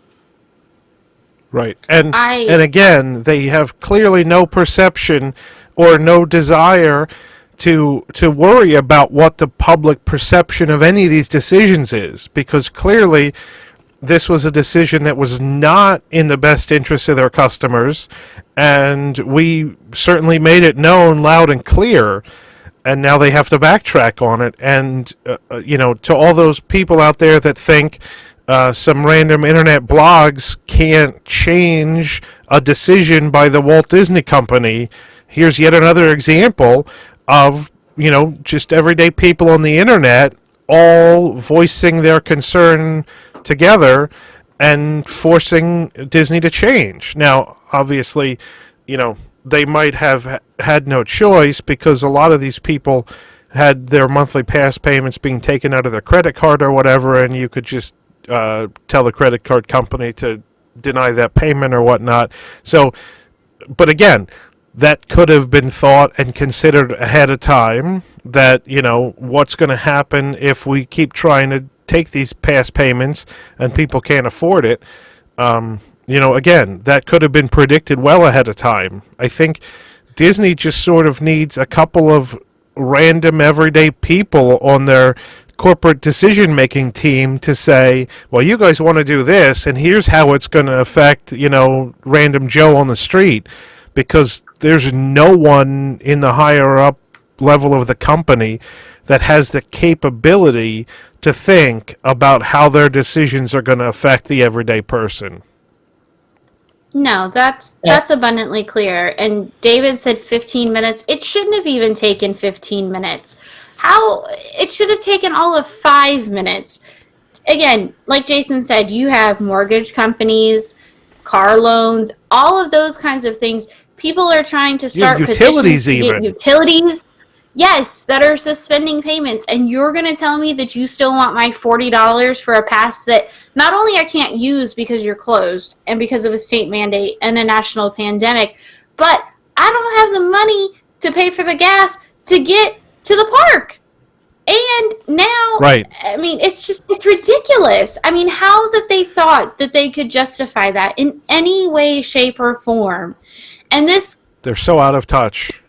Right. And again, they have clearly no perception or no desire to worry about what the public perception of any of these decisions is, because clearly this was a decision that was not in the best interest of their customers, and we certainly made it known loud and clear, and now they have to backtrack on it. And to all those people out there that think some random internet blogs can't change a decision by the Walt Disney Company, here's yet another example of, just everyday people on the internet all voicing their concern together and forcing Disney to change. Now, obviously, they might have had no choice because a lot of these people had their monthly pass payments being taken out of their credit card or whatever, and you could just tell the credit card company to deny that payment or whatnot. So, but again, that could have been thought and considered ahead of time, that, what's going to happen if we keep trying to take these pass payments and people can't afford it. Again, that could have been predicted well ahead of time. I think Disney just sort of needs a couple of random everyday people on their corporate decision-making team to say, well, you guys want to do this, and here's how it's going to affect, random Joe on the street, because there's no one in the higher up level of the company that has the capability to think about how their decisions are going to affect the everyday person. No, that's abundantly clear. And David said 15 minutes. It shouldn't have even taken 15 minutes. It should have taken all of 5 minutes. Again, like Jason said, you have mortgage companies, car loans, all of those kinds of things. People are trying to start utilities, petitions to even get utilities, yes, that are suspending payments. And you're going to tell me that you still want my $40 for a pass that not only I can't use because you're closed and because of a state mandate and a national pandemic, but I don't have the money to pay for the gas to get to the park. And now, right. I mean, it's ridiculous. I mean, how that they thought that they could justify that in any way, shape, or form. And they're so out of touch.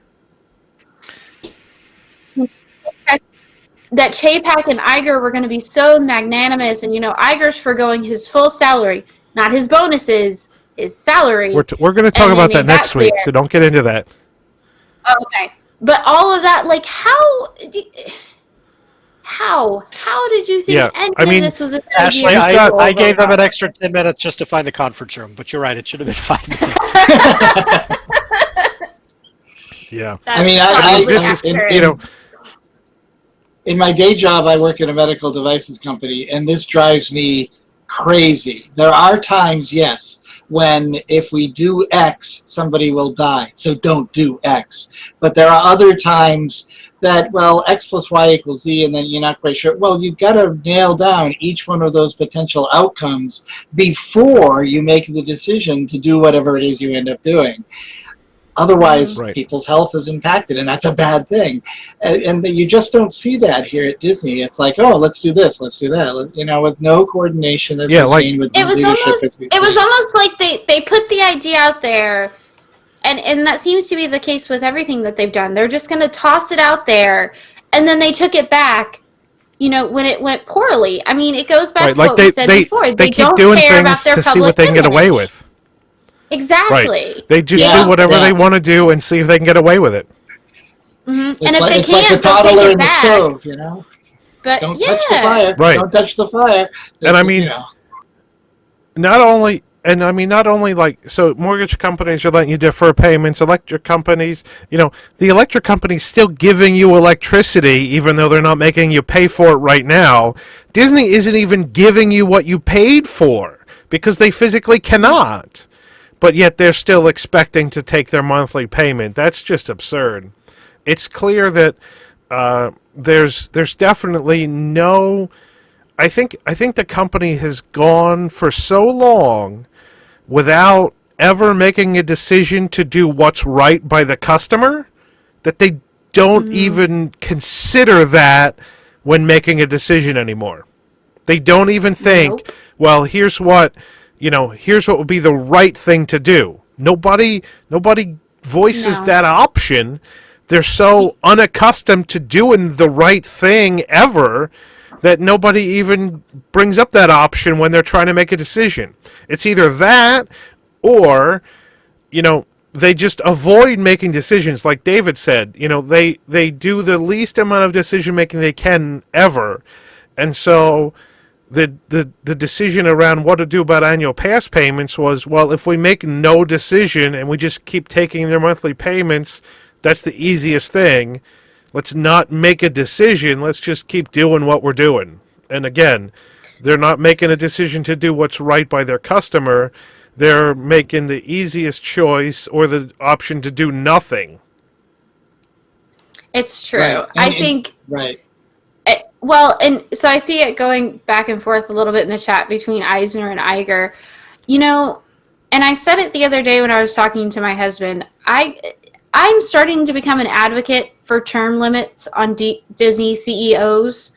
That Chapek and Iger were going to be so magnanimous, and Iger's foregoing his full salary, not his bonuses, his salary. We're going to talk about that next week, so don't get into that. Okay. But all of that, like, how did you think any of this was a good Ashley, idea? I gave them an extra 10 minutes just to find the conference room, but you're right, it should have been 5 minutes. Yeah. I mean, this is, in my day job, I work in a medical devices company, and this drives me crazy. There are times, yes, when if we do X, somebody will die. So don't do X. But there are other times that, well, X plus Y equals Z, and then you're not quite sure. Well, you've got to nail down each one of those potential outcomes before you make the decision to do whatever it is you end up doing. Otherwise, Right. people's health is impacted, and that's a bad thing. And you just don't see that here at Disney. It's like, oh, let's do this, let's do that. You know, with no coordination, as Yeah, we've like- seen with It was leadership. almost as we've it was seen. almost like they put the idea out there, and that seems to be the case with everything that they've done. They're just going to toss it out there, and then they took it back, you know, when it went poorly. I mean, it goes back Right, to like what we said before. they keep don't doing care about things their to see public what they can get away image. with. Exactly. They just Yeah. do whatever Yeah. they want to do and see if they can get away with it. And It's if like, they it's like can't, the they'll take toddler it in the back. stove, you know? But Don't yeah, touch the fire. Right. Don't touch the fire. And I mean- you know. Not only like, so mortgage companies are letting you defer payments, electric companies, you know, the electric company's still giving you electricity even though they're not making you pay for it right now. Disney isn't even giving you what you paid for because they physically cannot. But yet they're still expecting to take their monthly payment. That's just absurd. It's clear that there's definitely no. I think the company has gone for so long without ever making a decision to do what's right by the customer that they don't even consider that when making a decision anymore. They don't even think, Nope. well, here's what would be the right thing to do. Nobody voices No. that option. They're so unaccustomed to doing the right thing ever that nobody even brings up that option when they're trying to make a decision. It's either that or, you know, they just avoid making decisions. Like David said, you know, they do the least amount of decision making they can ever. And so the decision around what to do about annual pass payments was, well, if we make no decision and we just keep taking their monthly payments, that's the easiest thing. Let's not make a decision. Let's just keep doing what we're doing. And again, they're not making a decision to do what's right by their customer. They're making the easiest choice or the option to do nothing. it's true. Right. I think. Right. Well, and so I see it going back and forth a little bit in the chat between Eisner and Iger. You know, and I said it the other day when I was talking to my husband. I'm starting to become an advocate for term limits on Disney CEOs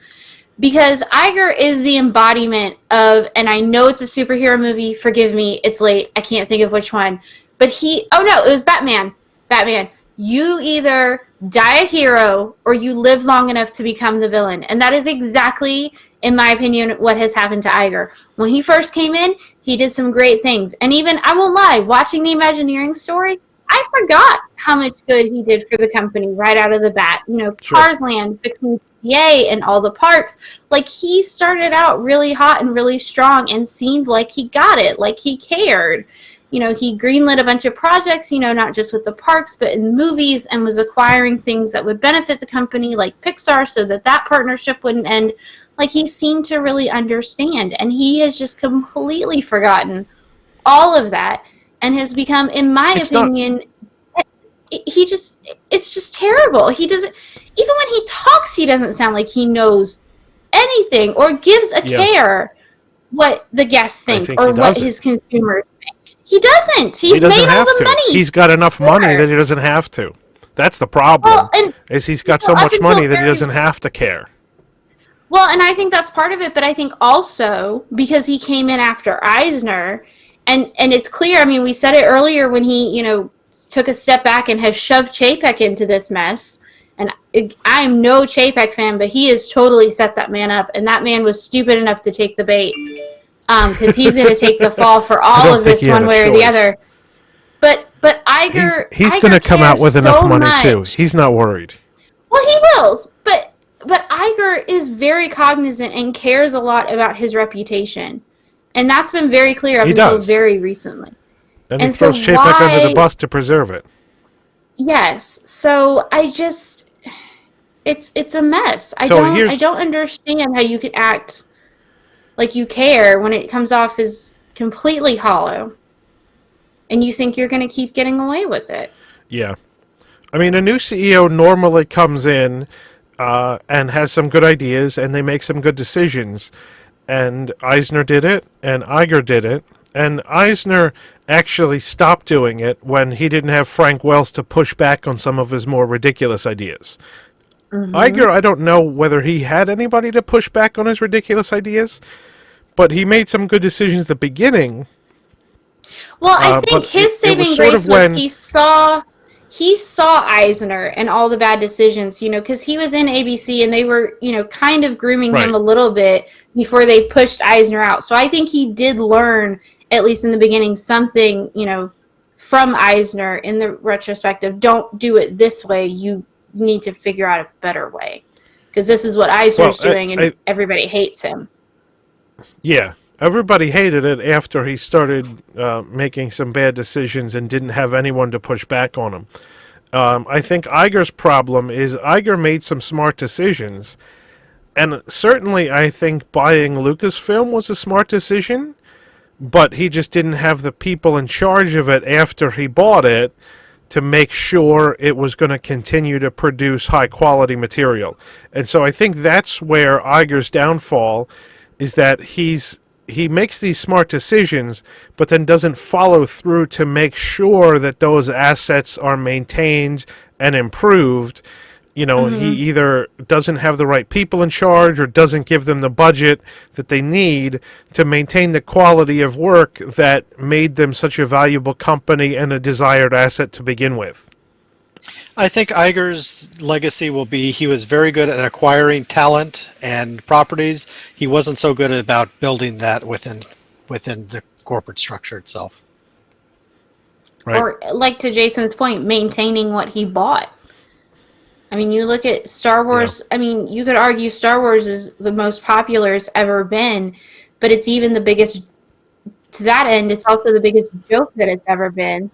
because Iger is the embodiment of, and I know it's a superhero movie. Forgive me, it's late. I can't think of which one. But it was Batman. Batman. You either die a hero or you live long enough to become the villain. And that is exactly, in my opinion, what has happened to Iger. When he first came in, he did some great things. And even, I won't lie, watching the Imagineering story, I forgot how much good he did for the company right out of the bat. You know, Sure. Cars Land, fixing PA and all the parks. Like, he started out really hot and really strong and seemed like he got it, like he cared. You know, he greenlit a bunch of projects, you know, not just with the parks, but in movies, and was acquiring things that would benefit the company, like Pixar, so that partnership wouldn't end. Like, he seemed to really understand, and he has just completely forgotten all of that and has become, in my opinion, it's just terrible. He doesn't, even when he talks, he doesn't sound like he knows anything or gives a care what the guests think think or he what doesn't. his consumers think. He doesn't. He's He doesn't made all have the to. money. He's got enough money that he doesn't have to. That's the problem. Well, and is he's got you so know, up much until money that he very- doesn't have to care. Well, and I think that's part of it, but I think also because he came in after Eisner, and it's clear, I mean, we said it earlier when he, you know, took a step back and has shoved Chapek into this mess, and I'm no Chapek fan, but he has totally set that man up, and that man was stupid enough to take the bait, because he's going to take the fall for all don't of think this he had one a way or the choice. other. But Iger, He's Iger going to come out cares with enough so money too. much. He's not worried. Well, he will, but Iger is very cognizant and cares a lot about his reputation, and that's been very clear up He until does. very recently. And he And so throws Chapek under why- the bus to preserve it. Yes, so I just It's a mess. I So don't understand how you could act like you care when it comes off as completely hollow, and you think you're going to keep getting away with it. yeah. I mean, a new CEO normally comes in and has some good ideas, and they make some good decisions. And Eisner did it, and Iger did it. And Eisner actually stopped doing it when he didn't have Frank Wells to push back on some of his more ridiculous ideas. Iger, I don't know whether he had anybody to push back on his ridiculous ideas, but he made some good decisions at the beginning. Well, I think his saving grace was he saw Eisner and all the bad decisions, because he was in ABC and they were, kind of grooming him a little bit before they pushed Eisner out. So I think he did learn, at least in the beginning, something, from Eisner in the retrospective. Don't do it this way. You need to figure out a better way, because this is what Eisner's doing, and everybody hates him. Yeah. Everybody hated it after he started making some bad decisions and didn't have anyone to push back on him. I think Iger's problem is Iger made some smart decisions. And certainly I think buying Lucasfilm was a smart decision, but he just didn't have the people in charge of it after he bought it to make sure it was going to continue to produce high-quality material. And so I think that's where Iger's downfall is, that he makes these smart decisions, but then doesn't follow through to make sure that those assets are maintained and improved. He either doesn't have the right people in charge or doesn't give them the budget that they need to maintain the quality of work that made them such a valuable company and a desired asset to begin with. I think Iger's legacy will be he was very good at acquiring talent and properties. He wasn't so good about building that within the corporate structure itself. Right. Or, like to Jason's point, maintaining what he bought. I mean, you look at Star Wars. Yeah. I mean, you could argue Star Wars is the most popular it's ever been, but it's even the biggest, to that end, it's also the biggest joke that it's ever been.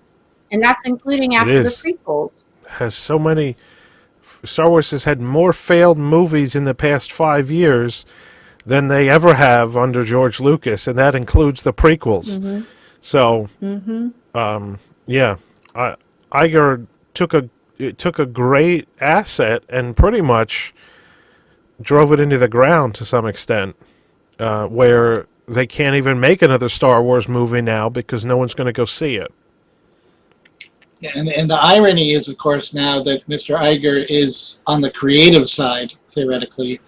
And that's including after the prequels. Has so many. Star Wars has had more failed movies in the past 5 years than they ever have under George Lucas, and that includes the prequels. Mm-hmm. So, Iger took a great asset and pretty much drove it into the ground to some extent, where they can't even make another Star Wars movie now because no one's going to go see it. Yeah, and the irony is, of course, now that Mr. Iger is on the creative side, theoretically.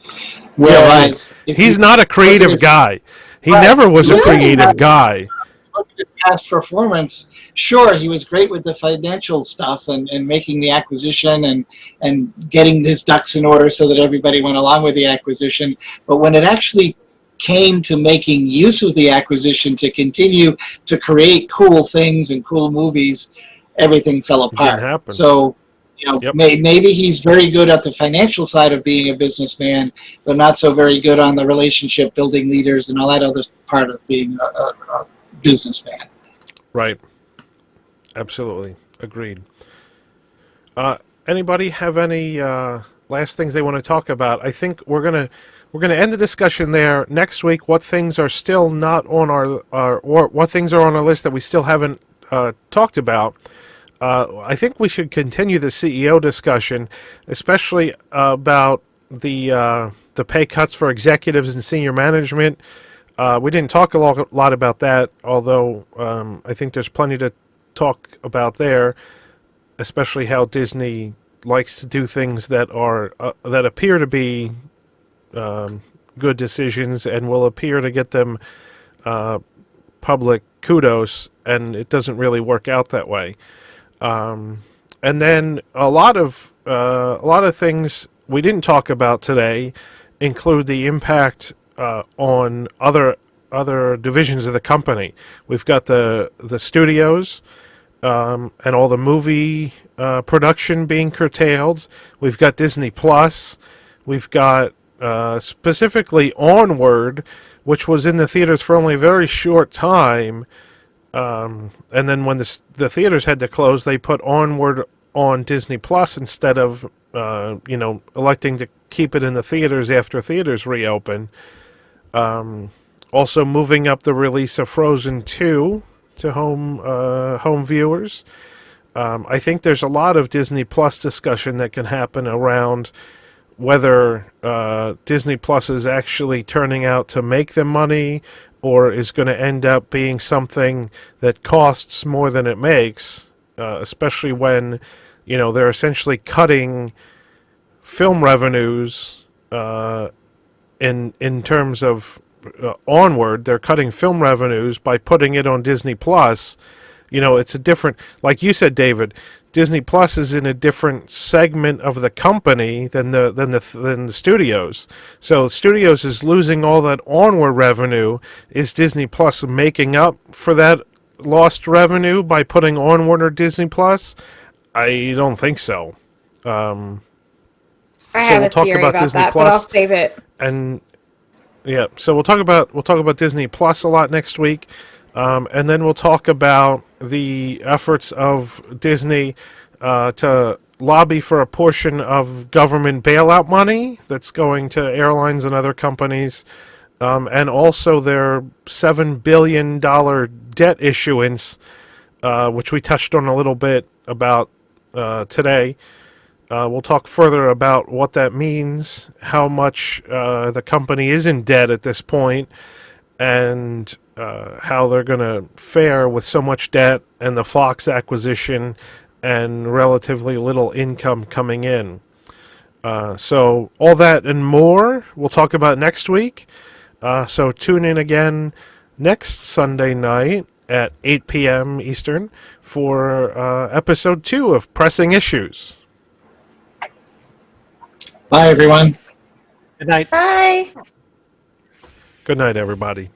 Whereas he's not a creative guy. He never was a creative guy. Look at his past performance. Sure, he was great with the financial stuff and making the acquisition and getting his ducks in order so that everybody went along with the acquisition. But when it actually came to making use of the acquisition to continue to create cool things and cool movies, everything fell apart. So, maybe he's very good at the financial side of being a businessman, but not so very good on the relationship building leaders and all that other part of being a businessman. Right. Absolutely. Agreed. Anybody have any last things they want to talk about? I think we're gonna end the discussion there. Next week, what things are still not on or what things are on our list that we still haven't talked about. I think we should continue the CEO discussion, especially about the pay cuts for executives and senior management. We didn't talk a lot about that, although I think there's plenty to talk about there, especially how Disney likes to do things that are that appear to be good decisions and will appear to get them public kudos, and it doesn't really work out that way. And then a lot of things we didn't talk about today include the impact on other divisions of the company. We've got the studios and all the movie production being curtailed. We've got Disney Plus. We've got specifically Onward, which was in the theaters for only a very short time. And then when the theaters had to close, they put Onward on Disney Plus instead of electing to keep it in the theaters after theaters reopen. Also moving up the release of Frozen 2 to home viewers. I think there's a lot of Disney Plus discussion that can happen around whether Disney Plus is actually turning out to make them money or is going to end up being something that costs more than it makes, especially when they're essentially cutting film revenues in terms of onward. They're cutting film revenues by putting it on Disney Plus. It's a different, like you said, David. Disney Plus is in a different segment of the company than the studios. So studios is losing all that onward revenue. Is Disney Plus making up for that lost revenue by putting onward or Disney Plus? I don't think so. I have a theory about Disney that, Plus, but I'll save it. And yeah, so we'll talk about Disney Plus a lot next week. And then we'll talk about the efforts of Disney to lobby for a portion of government bailout money that's going to airlines and other companies, and also their $7 billion debt issuance, which we touched on a little bit about today. We'll talk further about what that means, how much the company is in debt at this point, and how they're going to fare with so much debt and the Fox acquisition and relatively little income coming in. So all that and more we'll talk about next week. So tune in again next Sunday night at 8 p.m. Eastern for episode 2 of Pressing Issues. Bye, everyone. Good night. Bye. Good night, everybody.